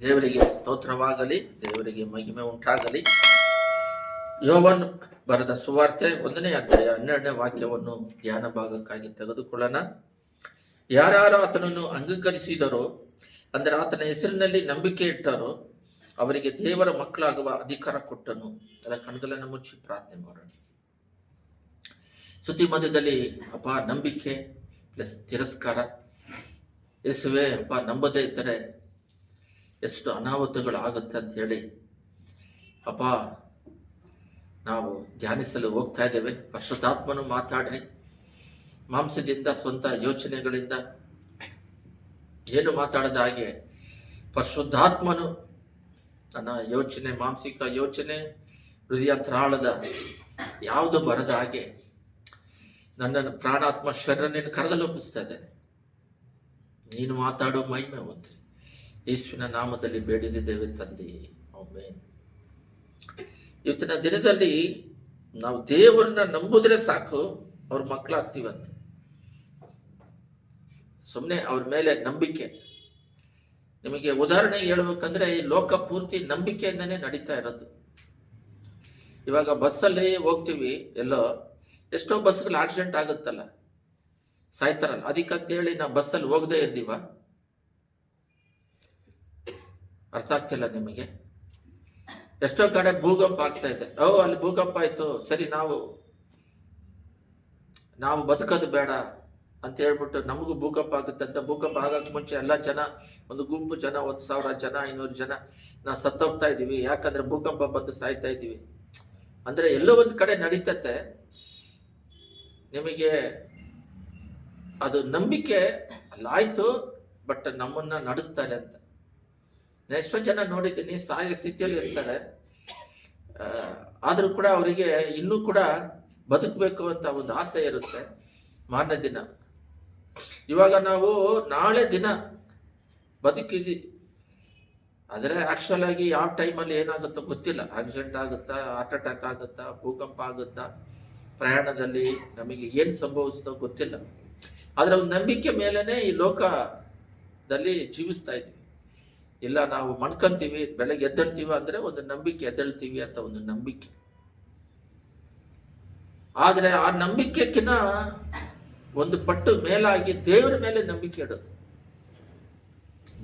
ದೇವರಿಗೆ ಸ್ತೋತ್ರವಾಗಲಿ, ದೇವರಿಗೆ ಮಹಿಮೆ ಉಂಟಾಗಲಿ. ಯೋವನ್ ಬರೆದ ಸುವಾರ್ತೆ 1ನೇ ಅಧ್ಯಾಯ 12ನೇ ವಾಕ್ಯವನ್ನು ಧ್ಯಾನ ಭಾಗಕ್ಕಾಗಿ ತೆಗೆದುಕೊಳ್ಳೋಣ. ಯಾರ್ಯಾರು ಆತನನ್ನು ಅಂಗೀಕರಿಸಿದರೋ, ಅಂದರೆ ಆತನ ಹೆಸರಿನಲ್ಲಿ ನಂಬಿಕೆ ಇಟ್ಟರೋ, ಅವರಿಗೆ ದೇವರ ಮಕ್ಕಳಾಗುವ ಅಧಿಕಾರ ಕೊಟ್ಟನು. ಅದರ ಕಣ್ಗಳನ್ನು ಮುಚ್ಚಿ ಪ್ರಾರ್ಥನೆ ಮಾಡೋಣ. ಸ್ತುತಿ ಮಧ್ಯದಲ್ಲಿ ಅಪ್ಪ, ನಂಬಿಕೆ ಪ್ಲಸ್ ತಿರಸ್ಕಾರ. ಯೇಸುವೆ ಅಪ್ಪ, ನಂಬದೇ ಇದ್ದರೆ ಎಷ್ಟು ಅನಾಹುತಗಳು ಆಗುತ್ತೆ ಅಂತ ಹೇಳಿ ಅಪ್ಪ ನಾವು ಧ್ಯಾನಿಸಲು ಹೋಗ್ತಾ ಇದ್ದೇವೆ. ಪರಿಶುದ್ಧಾತ್ಮನು ಮಾತಾಡ್ರಿ. ಮಾಂಸದಿಂದ, ಸ್ವಂತ ಯೋಚನೆಗಳಿಂದ ಏನು ಮಾತಾಡದ ಹಾಗೆ ಪರಿಶುದ್ಧಾತ್ಮನು ನನ್ನ ಯೋಚನೆ, ಮಾಂಸಿಕ ಯೋಚನೆ, ಹೃದಯ ತ್ರಾಳದ ಯಾವುದು ಬರದ ಹಾಗೆ ನನ್ನನ್ನು ಪ್ರಾಣಾತ್ಮ ಶರೀರನ ಕರೆದಲು ಒಪ್ಪಿಸ್ತಾ ಇದ್ದೇನೆ. ನೀನು ಮಾತಾಡೋ ಮಹಿಮೆ ಹೊಂದ್ರಿ. ಯೇಸುವಿನ ನಾಮದಲ್ಲಿ ಬೇಡಿದ್ದೇವೆ ತಂದೆ, ಆಮೆನ್. ಇವತ್ತಿನ ದಿನದಲ್ಲಿ ನಾವು ದೇವರನ್ನ ನಂಬುದ್ರೆ ಸಾಕು, ಅವ್ರ ಮಕ್ಕಳಾಗ್ತೀವಂತೆ. ಸುಮ್ಮನೆ ಅವ್ರ ಮೇಲೆ ನಂಬಿಕೆ. ನಿಮಗೆ ಉದಾಹರಣೆ ಹೇಳ್ಬೇಕಂದ್ರೆ ಈ ಲೋಕ ಪೂರ್ತಿ ನಂಬಿಕೆಯಿಂದನೇ ನಡೀತಾ ಇರೋದು. ಇವಾಗ ಬಸ್ಸಲ್ಲಿ ಹೋಗ್ತೀವಿ, ಎಲ್ಲೋ ಎಷ್ಟೋ ಬಸ್ಗಳು ಆಕ್ಸಿಡೆಂಟ್ ಆಗುತ್ತಲ್ಲ, ಸಾಯ್ತಾರಲ್ಲ. ಅದಕ್ಕಂತೇಳಿ ನಾವು ಬಸ್ಸಲ್ಲಿ ಹೋಗದೆ ಇರ್ದೀವ? ಅರ್ಥ ಆಗ್ತಿಲ್ಲ ನಿಮಗೆ? ಎಷ್ಟೋ ಕಡೆ ಭೂಕಂಪ ಆಗ್ತಾ ಇದೆ. ಅಲ್ಲಿ ಭೂಕಂಪ ಆಯ್ತು, ಸರಿ ನಾವು ಬದುಕೋದು ಬೇಡ ಅಂತ ಹೇಳ್ಬಿಟ್ಟು ನಮಗೂ ಭೂಕಂಪ ಆಗುತ್ತೆ ಅಂತ. ಭೂಕಂಪ ಆಗಕ್ಕೆ ಮುಂಚೆ ಎಲ್ಲ ಜನ, ಒಂದು ಗುಂಪು ಜನ, 1,000 ಜನ, 500 ಜನ ನಾವು ಸತ್ತೋಗ್ತಾ ಇದೀವಿ. ಯಾಕಂದ್ರೆ ಭೂಕಂಪ ಬಂದು ಸಾಯ್ತಾ ಇದೀವಿ. ಅಂದ್ರೆ ಎಲ್ಲೋ ಒಂದು ಕಡೆ ನಡೀತತೆ. ನಿಮಗೆ ಅದು ನಂಬಿಕೆ ಅಲ್ಲಾಯ್ತು, ಬಟ್ ನಮ್ಮನ್ನ ನಡೆಸ್ತಾರೆ ಅಂತ. ಎಷ್ಟೋ ಜನ ನೋಡಿದ್ದೀನಿ, ಸಾಯ ಸ್ಥಿತಿಯಲ್ಲಿ ಇರ್ತಾರೆ. ಆದ್ರೂ ಕೂಡ ಅವರಿಗೆ ಇನ್ನೂ ಕೂಡ ಬದುಕಬೇಕು ಅಂತ ಒಂದು ಆಸೆ ಇರುತ್ತೆ. ಮಾರನೇ ದಿನ, ಇವಾಗ ನಾವು ನಾಳೆ ದಿನ ಬದುಕಿದ್ವಿ, ಆದರೆ ಆಕ್ಚುಲ್ ಆಗಿ ಯಾವ ಟೈಮಲ್ಲಿ ಏನಾಗುತ್ತೋ ಗೊತ್ತಿಲ್ಲ. ಆಕ್ಸಿಡೆಂಟ್ ಆಗುತ್ತಾ, ಹಾರ್ಟ್ ಅಟ್ಯಾಕ್ ಆಗುತ್ತಾ, ಭೂಕಂಪ ಆಗುತ್ತಾ, ಪ್ರಯಾಣದಲ್ಲಿ ನಮಗೆ ಏನು ಸಂಭವಿಸ್ತೋ ಗೊತ್ತಿಲ್ಲ. ಆದರೆ ಒಂದು ನಂಬಿಕೆ ಮೇಲೇನೆ ಈ ಲೋಕದಲ್ಲಿ ಜೀವಿಸ್ತಾ ಇದ್ವಿ. ಇಲ್ಲ, ನಾವು ಮಣ್ಕಂತೀವಿ, ಬೆಳಗ್ಗೆ ಎದ್ದೇಳ್ತೀವಿ ಅಂದ್ರೆ ಒಂದು ನಂಬಿಕೆ, ಎದ್ದೇಳ್ತೀವಿ ಅಂತ ಒಂದು ನಂಬಿಕೆ. ಆದ್ರೆ ಆ ನಂಬಿಕೆಕಿನ್ನ ಒಂದು ಪಟ್ಟು ಮೇಲಾಗಿ ದೇವರ ಮೇಲೆ ನಂಬಿಕೆ ಇಡೋದು.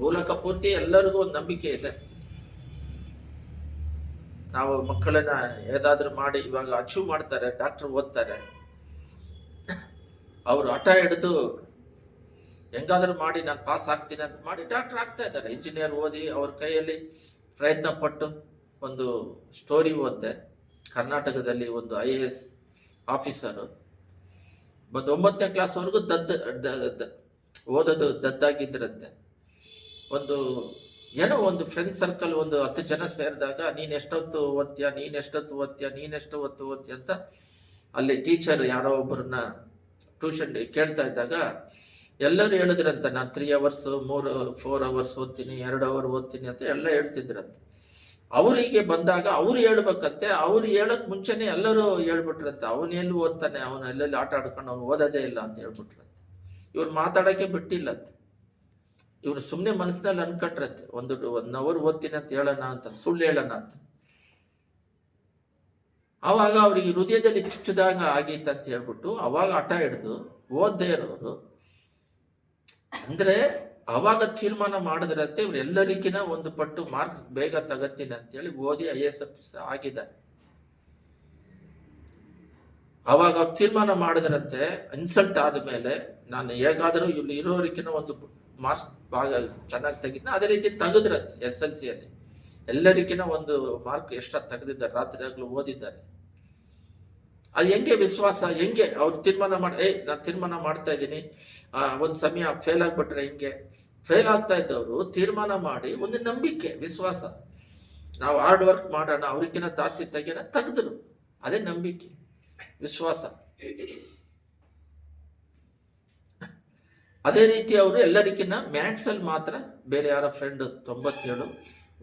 ಮೂಲಕ ಪೂರ್ತಿ ಎಲ್ಲರಿಗೂ ಒಂದು ನಂಬಿಕೆ ಇದೆ. ನಾವು ಮಕ್ಕಳನ್ನ ಏದಾದ್ರೂ ಮಾಡಿ ಇವಾಗ ಅಚೀವ್ ಮಾಡ್ತಾರೆ, ಡಾಕ್ಟರ್ ಓದ್ತಾರೆ, ಅವರು ಹಠ ಹಿಡಿದು ಹೆಂಗಾದ್ರೂ ಮಾಡಿ ನಾನು ಪಾಸ್ ಆಗ್ತೀನಿ ಅಂತ ಮಾಡಿ ಡಾಕ್ಟರ್ ಆಗ್ತಾ ಇದ್ದಾರೆ. ಇಂಜಿನಿಯರ್ ಓದಿ ಅವ್ರ ಕೈಯಲ್ಲಿ ಪ್ರಯತ್ನ ಪಟ್ಟು ಒಂದು ಸ್ಟೋರಿ ಓದಿದೆ. ಕರ್ನಾಟಕದಲ್ಲಿ ಒಂದು IAS ಆಫೀಸರು ಒಂದು 9ನೇ ಕ್ಲಾಸ್ವರೆಗೂ ಓದೋದು ದದ್ದಾಗಿದ್ರಂತೆ. ಒಂದು ಫ್ರೆಂಡ್ ಸರ್ಕಲ್, ಒಂದು 10 ಜನ ಸೇರಿದಾಗ ನೀನ್ ಎಷ್ಟೊತ್ತು ಓದ್ತೀಯ ಅಂತ ಅಲ್ಲಿ ಟೀಚರ್ ಯಾರೋ ಒಬ್ಬರನ್ನ ಟ್ಯೂಷನ್ ಕೇಳ್ತಾ ಇದ್ದಾಗ ಎಲ್ಲರೂ ಹೇಳಿದ್ರಂತ, ನಾನು 3 hours 4 hours ಓದ್ತೀನಿ, 2 hour ಓದ್ತೀನಿ ಅಂತ ಎಲ್ಲ ಹೇಳ್ತಿದ್ರಂತೆ. ಅವರಿಗೆ ಬಂದಾಗ ಅವ್ರು ಹೇಳ್ಬೇಕಂತೆ. ಅವ್ರು ಹೇಳಕ್ ಮುಂಚೆನೆ ಎಲ್ಲರೂ ಹೇಳ್ಬಿಟ್ರಂತೆ, ಅವನೆಲ್ಲಿ ಓದ್ತಾನೆ, ಅವನು ಎಲ್ಲೆಲ್ಲಿ ಆಟ ಆಡ್ಕೊಂಡು ಅವ್ನು ಓದೋದೇ ಇಲ್ಲ ಅಂತ ಹೇಳ್ಬಿಟ್ರಂತೆ. ಇವ್ರು ಮಾತಾಡೋಕೆ ಬಿಟ್ಟಿಲ್ಲಂತೆ. ಇವ್ರು ಸುಮ್ಮನೆ ಮನಸ್ಸಿನಲ್ಲಿ ಅನ್ಕೊಂಡ್ರಂತೆ, 1 hour ಓದ್ತೀನಿ ಅಂತ ಹೇಳೋಣ ಅಂತ, ಸುಳ್ಳು ಹೇಳೋಣ ಅಂತ. ಅವಾಗ ಅವ್ರಿಗೆ ಹೃದಯದಲ್ಲಿ ಚುಚ್ಚಿದಾಗ ಆಗೈತಂತ ಹೇಳ್ಬಿಟ್ಟು ಅವಾಗ ಹಠ ಹಿಡಿದು ಓದ್ದೇ ಇರೋರು, ಅಂದ್ರೆ ಅವಾಗ ತೀರ್ಮಾನ ಮಾಡಿದ್ರಂತೆ ಇವರೆಲ್ಲರಿಗಿನ ಒಂದು ಪಟ್ಟು ಮಾರ್ಕ್ ಬೇಗ ತಗತ್ತೀನಿ ಅಂತೇಳಿ ಓದಿ IAS ಆಫೀಸರ್ ಆಗಿದ್ದಾರೆ. ಅವಾಗ ಅವ್ರು ತೀರ್ಮಾನ ಮಾಡಿದ್ರಂತೆ, ಇನ್ಸಲ್ಟ್ ಆದ್ಮೇಲೆ ನಾನು ಹೇಗಾದರೂ ಇಲ್ಲಿ ಇರೋರಿಗಿನ ಒಂದು ಮಾರ್ಕ್ಸ್ ಭಾಗ ಚೆನ್ನಾಗಿ ತೆಗಿದ್ನ, ಅದೇ ರೀತಿ ತೆಗೆದ್ರಂತೆ. SLC ಅಲ್ಲಿ ಎಲ್ಲರಿಗಿನ ಒಂದು ಮಾರ್ಕ್ ಎಷ್ಟ ತೆಗೆದಿದ್ದಾರೆ, ರಾತ್ರಿ ಆಗ್ಲೂ ಓದಿದ್ದಾರೆ. ಅದು ಹೆಂಗೆ ವಿಶ್ವಾಸ, ಹೆಂಗೆ ಅವ್ರು ತೀರ್ಮಾನ ನಾನು ತೀರ್ಮಾನ ಮಾಡ್ತಾ ಇದ್ದೀನಿ, ಒಂದು ಸಮಯ ಫೇಲ್ ಆಗ್ಬಿಟ್ರೆ ಹಿಂಗೆ. ಫೇಲ್ ಆಗ್ತಾ ಇದ್ದವರು ತೀರ್ಮಾನ ಮಾಡಿ ಒಂದು ನಂಬಿಕೆ, ವಿಶ್ವಾಸ, ನಾವು ಹಾರ್ಡ್ ವರ್ಕ್ ಮಾಡೋಣ, ಅವ್ರಿಗಿನ ಜಾಸ್ತಿ ತೆಗೆದ್ರು. ಅದೇ ನಂಬಿಕೆ, ವಿಶ್ವಾಸ. ಅದೇ ರೀತಿ ಅವರು ಎಲ್ಲರಿಗಿನ್ನ ಮ್ಯಾಥ್ಸ್ ಅಲ್ಲಿ ಮಾತ್ರ, ಬೇರೆ ಯಾರ ಫ್ರೆಂಡ್ 97,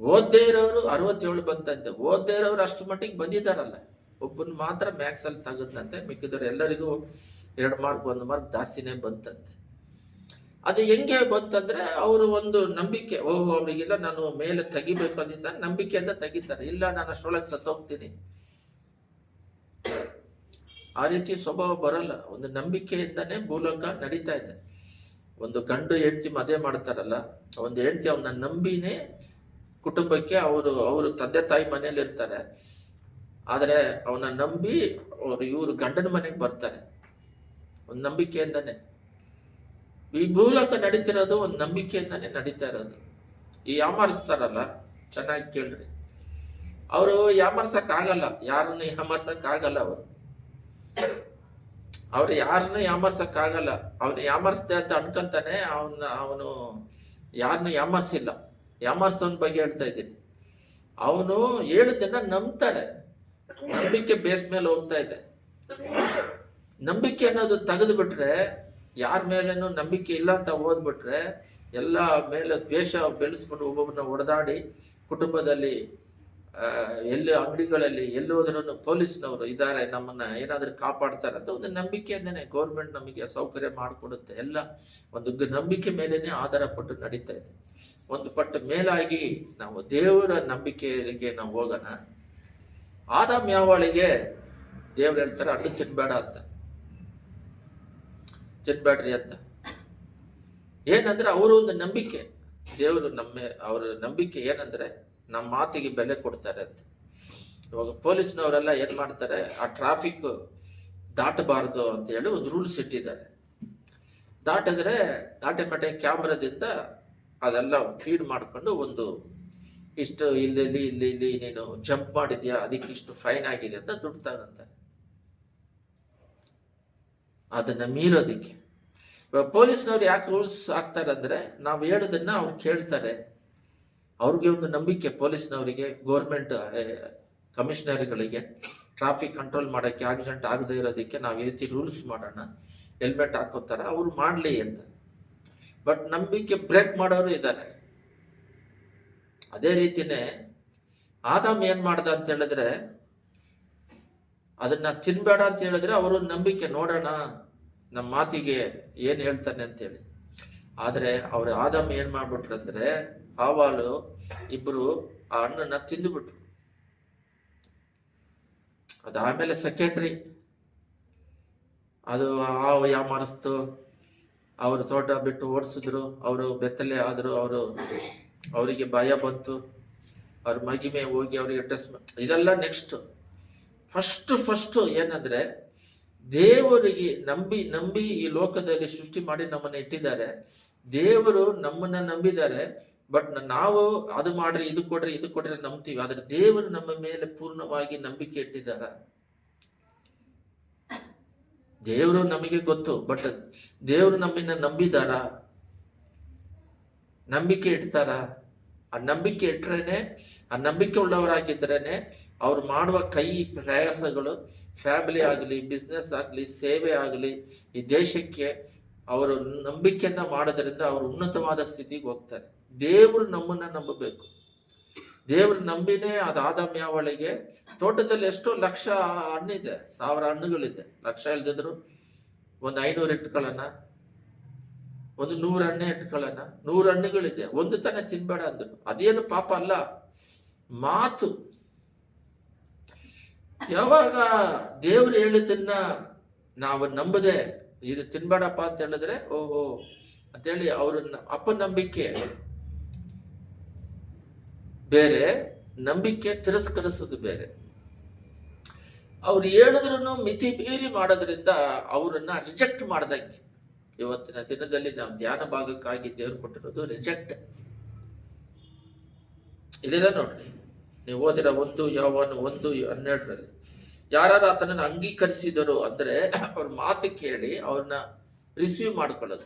ಓದ್ದೇ ಇರೋರು 67 ಬಂತಂತೆ. ಓದ್ದೇ ಇರೋರು ಅಷ್ಟು ಮಟ್ಟಿಗೆ ಬಂದಿದ್ದಾರಲ್ಲ, ಒಬ್ಬನ್ ಮಾತ್ರ ಮ್ಯಾಥ್ಸ್ ಅಲ್ಲಿ ತೆಗೆದ್ನಂತೆ. ಮಿಕ್ಕಿದವರು ಎಲ್ಲರಿಗೂ 2 ಮಾರ್ಕ್ 1 ಮಾರ್ಕ್ ಜಾಸ್ತಿನೇ ಬಂತಂತೆ. ಅದು ಹೆಂಗೆ ಬಂತಂದ್ರೆ ಅವರು ಒಂದು ನಂಬಿಕೆ, ಓಹೋ ಅವರಿಗೆಲ್ಲ ನಾನು ಮೇಲೆ ತೆಗಿಬೇಕು ಅಂತ ನಂಬಿಕೆಯಿಂದ ತೆಗಿತಾರೆ. ಇಲ್ಲ ನಾನು ಅಷ್ಟರೊಳಗೆ ಸತ್ತೋಗ್ತೀನಿ, ಆ ರೀತಿ ಸ್ವಭಾವ ಬರಲ್ಲ. ಒಂದು ನಂಬಿಕೆಯಿಂದಾನೇ ಭೂಲೋಕ ನಡೀತಾ ಇದೆ. ಒಂದು ಗಂಡು ಹೆಂಡತಿ ಮದುವೆ ಮಾಡ್ತಾರಲ್ಲ, ಒಂದು ಹೆಂಡತಿ ಅವನ್ನ ನಂಬಿನೇ ಕುಟುಂಬಕ್ಕೆ ಅವರು ತಂದೆ ತಾಯಿ ಮನೇಲಿ ಇರ್ತಾರೆ, ಆದರೆ ಅವನ ನಂಬಿ ಇವರು ಗಂಡನ ಮನೆಗೆ ಬರ್ತಾರೆ. ಒಂದು ನಂಬಿಕೆಯಿಂದಾನೆ ಈ ಭೂಲೋಕ ನಡೀತಿರೋದು, ಒಂದು ನಂಬಿಕೆಯಿಂದಾನೆ ನಡೀತಾ ಇರೋದು. ಈ ಯಾಮಾರಿಸ್ತಾರಲ್ಲ, ಚೆನ್ನಾಗಿ ಕೇಳ್ರಿ, ಅವರು ಯಾಮರ್ಸಕ್ ಆಗಲ್ಲ, ಯಾರನ್ನು ಯಾಮರ್ಸಕ್ ಆಗಲ್ಲ. ಅವ್ರು ಯಾರನ್ನು ಯಾಮರ್ಸಕ್ ಆಗಲ್ಲ. ಅವನು ಯಾಮರ್ಸ್ದೆ ಅಂತ ಅನ್ಕೊಂತಾನೆ, ಅವನು ಯಾರನ್ನು ಯಾಮರ್ಸಿಲ್ಲ. ಯಾಮರ್ಸೋನ್ ಬಗ್ಗೆ ಹೇಳ್ತಾ ಇದ್ದೀನಿ. ಅವನು ಹೇಳೋದನ್ನ ನಂಬ್ತಾರೆ, ನಂಬಿಕೆ ಬೇಸ್ ಮೇಲೆ ಹೋಗ್ತಾ ಇದೆ. ನಂಬಿಕೆ ಅನ್ನೋದು ತೆಗೆದು ಬಿಟ್ರೆ, ಯಾರ ಮೇಲೇನು ನಂಬಿಕೆ ಇಲ್ಲ ಅಂತ ಓದ್ಬಿಟ್ರೆ, ಎಲ್ಲ ಮೇಲೆ ದ್ವೇಷ ಬೆಳೆಸ್ಕೊಂಡು ಒಬ್ಬೊಬ್ಬರನ್ನ ಹೊಡೆದಾಡಿ, ಕುಟುಂಬದಲ್ಲಿ ಎಲ್ಲಿ ಅಂಗಡಿಗಳಲ್ಲಿ ಎಲ್ಲಿ ಹೋದ್ರೂ ಪೊಲೀಸ್ನವರು ಇದ್ದಾರೆ, ನಮ್ಮನ್ನ ಏನಾದ್ರೂ ಕಾಪಾಡ್ತಾರೆ ಅಂತ ಒಂದು ನಂಬಿಕೆಯಿಂದನೇ ಗೌರ್ಮೆಂಟ್ ನಮಗೆ ಸೌಕರ್ಯ ಮಾಡಿಕೊಡುತ್ತೆ. ಎಲ್ಲ ಒಂದು ನಂಬಿಕೆ ಮೇಲೇನೆ ಆಧಾರ ಪಟ್ಟು ನಡೀತಾ ಇದೆ. ಒಂದು ಪಟ್ಟು ಮೇಲಾಗಿ ನಾವು ದೇವರ ನಂಬಿಕೆಗೆ ನಾವು ಹೋಗೋಣ. ಆದಾಮ್ ಯಾವಳಿಗೆ ದೇವ್ರು ಹೇಳ್ತಾರೆ ಹಣ್ಣು ತಿನ್ಬೇಡ ಅಂತ, ತಿನ್ಬೇಡ್ರಿ ಅಂತ. ಏನಂದ್ರೆ ಅವರು ಒಂದು ನಂಬಿಕೆ, ದೇವರು ಅವರ ನಂಬಿಕೆ ಏನಂದ್ರೆ ನಮ್ಮ ಮಾತಿಗೆ ಬೆಲೆ ಕೊಡ್ತಾರೆ ಅಂತ. ಇವಾಗ ಪೊಲೀಸ್ನವರೆಲ್ಲ ಏನ್ ಮಾಡ್ತಾರೆ, ಆ ಟ್ರಾಫಿಕ್ ದಾಟಬಾರ್ದು ಅಂತ ಹೇಳಿ ಒಂದು ರೂಲ್ಸ್ ಇಟ್ಟಿದ್ದಾರೆ. ದಾಟಿದ್ರೆ ಆಟೋಮೆಟಿಕ್ ಕ್ಯಾಮ್ರಾದಿಂದ ಅದೆಲ್ಲ ಫೀಡ್ ಮಾಡ್ಕೊಂಡು ಒಂದು ಇಷ್ಟು ಇಲ್ಲಿ ನೀನು ಜಂಪ್ ಮಾಡಿದ್ಯಾ ಅದಕ್ಕೆ ಇಷ್ಟು ಫೈನ್ ಆಗಿದೆ ಅಂತ ದುಡ್ಡು ತಗಂತಾರೆ. ಅದನ್ನ ಮೀರೋದಿಕ್ಕೆ ಪೊಲೀಸ್ನವ್ರು ಯಾಕೆ ರೂಲ್ಸ್ ಹಾಕ್ತಾರೆ ಅಂದ್ರೆ, ನಾವು ಹೇಳೋದನ್ನ ಅವ್ರು ಕೇಳ್ತಾರೆ. ಅವ್ರಿಗೆ ಒಂದು ನಂಬಿಕೆ, ಪೊಲೀಸ್ನವರಿಗೆ, ಗೋರ್ಮೆಂಟ್ ಕಮಿಷನರ್ಗಳಿಗೆ ಟ್ರಾಫಿಕ್ ಕಂಟ್ರೋಲ್ ಮಾಡೋಕ್ಕೆ, ಆಕ್ಸಿಡೆಂಟ್ ಆಗದೆ ಇರೋದಕ್ಕೆ ನಾವು ಈ ರೀತಿ ರೂಲ್ಸ್ ಮಾಡೋಣ, ಹೆಲ್ಮೆಟ್ ಹಾಕೋತಾರ, ಅವ್ರು ಮಾಡಲಿ ಅಂತ. ಬಟ್ ನಂಬಿಕೆ ಬ್ರೇಕ್ ಮಾಡೋರು ಇದ್ದಾರೆ. ಅದೇ ರೀತಿನೇ ಆದಾಮ್ ಏನ್ ಮಾಡ್ದ ಅಂತ ಹೇಳಿದ್ರೆ, ಅದನ್ನ ತಿನ್ಬೇಡ ಅಂತ ಹೇಳಿದ್ರೆ ಅವರು ನಂಬಿಕೆ, ನೋಡೋಣ ನಮ್ಮ ಮಾತಿಗೆ ಏನ್ ಹೇಳ್ತಾನೆ ಅಂತೇಳಿ. ಆದ್ರೆ ಅವ್ರ ಆದಾಮ್ ಏನ್ ಮಾಡ್ಬಿಟ್ರಂದ್ರೆ, ಹಾವಾಲು ಇಬ್ರು ಆ ಹಣ್ಣನ್ನ ತಿಂದುಬಿಟ್ರು. ಅದಾದ್ಮೇಲೆ ಸೆಕೆಂಡ್ರಿ, ಅದು ಹಾವು ಯಾಮಾರಿಸ್ತು, ಅವರು ತೋಟ ಬಿಟ್ಟು ಓಡಿಸಿದ್ರು, ಅವರು ಬೆತ್ತಲೆ ಆದ್ರು, ಅವರಿಗೆ ಭಯ ಬಂತು, ಅವ್ರ ಮಗಿಮೆ ಹೋಗಿ ಅವರಿಗೆ ಡ್ರೆಸ್, ಇದೆಲ್ಲ ನೆಕ್ಸ್ಟ್. ಫಸ್ಟ್ ಏನಂದ್ರೆ, ದೇವರಿಗೆ ನಂಬಿ ಈ ಲೋಕದಲ್ಲಿ ಸೃಷ್ಟಿ ಮಾಡಿ ನಮ್ಮನ್ನ ಇಟ್ಟಿದ್ದಾರೆ. ದೇವರು ನಮ್ಮನ್ನ ನಂಬಿದ್ದಾರೆ. ಬಟ್ ನಾವು ಅದು ಮಾಡ್ರಿ, ಇದು ಕೊಡ್ರಿ ನಂಬ್ತೀವಿ. ಆದ್ರೆ ದೇವರು ನಮ್ಮ ಮೇಲೆ ಪೂರ್ಣವಾಗಿ ನಂಬಿಕೆ ಇಟ್ಟಿದ್ದಾರ. ದೇವರು ನಮಗೆ ಗೊತ್ತು, ಬಟ್ ದೇವರು ನಮ್ಮನ್ನ ನಂಬಿದಾರ, ನಂಬಿಕೆ ಇಡ್ತಾರ. ಆ ನಂಬಿಕೆ ಇಟ್ರೇನೆ, ಆ ನಂಬಿಕೆ ಉಳ್ಳವರಾಗಿದ್ರೇನೆ ಅವ್ರು ಮಾಡುವ ಕೈ ಪ್ರಯಾಸಗಳು, ಫ್ಯಾಮಿಲಿ ಆಗಲಿ, ಬಿಸ್ನೆಸ್ ಆಗಲಿ, ಸೇವೆ ಆಗಲಿ, ಈ ದೇಶಕ್ಕೆ ಅವರು ನಂಬಿಕೆಯನ್ನ ಮಾಡೋದ್ರಿಂದ ಅವರು ಉನ್ನತವಾದ ಸ್ಥಿತಿಗೆ ಹೋಗ್ತಾರೆ. ದೇವರು ನಮ್ಮನ್ನ ನಂಬಬೇಕು. ದೇವ್ರು ನಂಬಿನೇ ಅದು ಆದಾಮ್ ಯಾವಳಿಗೆ ತೋಟದಲ್ಲಿ ಎಷ್ಟೋ ಲಕ್ಷ ಹಣ್ಣಿದೆ, 1000 ಹಣ್ಣುಗಳಿದೆ. ಲಕ್ಷ ಇಲ್ದಿದ್ರು ಒಂದು 500 ಇಟ್ಕೊಳ್ಳೋಣ, ಒಂದು 100 ಹಣ್ಣೆ ಇಟ್ಕೊಳ್ಳೋಣ. 100 ಹಣ್ಣುಗಳಿದೆ, ಒಂದು ತಾನೇ ತಿನ್ಬೇಡ ಅಂದ್ರು. ಅದೇನು ಪಾಪ ಅಲ್ಲ, ಮಾತು. ಯಾವಾಗ ದೇವ್ರು ಹೇಳಿದ್ದನ್ನ ನಾವು ನಂಬದೆ ಇದು ತಿನ್ಬೇಡಪ್ಪ ಅಂತ ಹೇಳಿದ್ರೆ, ಓಹೋ ಅಂತೇಳಿ ಅವ್ರನ್ನ ಅಪನಂಬಿಕೆ ಬೇರೆ, ನಂಬಿಕೆ ತಿರಸ್ಕರಿಸೋದು ಬೇರೆ. ಅವ್ರು ಹೇಳಿದ್ರು ಮಿತಿ ಮೀರಿ ಮಾಡೋದ್ರಿಂದ ಅವರನ್ನ ರಿಜೆಕ್ಟ್ ಮಾಡ್ದಂಗೆ. ಇವತ್ತಿನ ದಿನದಲ್ಲಿ ನಾವು ಧ್ಯಾನ ಭಾಗಕ್ಕಾಗಿ ದೇವ್ರು ಕೊಟ್ಟಿರೋದು ರಿಜೆಕ್ಟ್. ಇಲ್ಲಿದೆ ನೋಡ್ರಿ, ನೀವು ಓದಿರ 1 ಯೋವಾನ 1:12 ಯಾರು ಆತನನ್ನು ಅಂಗೀಕರಿಸಿದರು ಅಂದ್ರೆ ಅವ್ರ ಮಾತು ಕೇಳಿ ಅವ್ರನ್ನ ರಿಸೀವ್ ಮಾಡ್ಕೊಳ್ಳೋದು.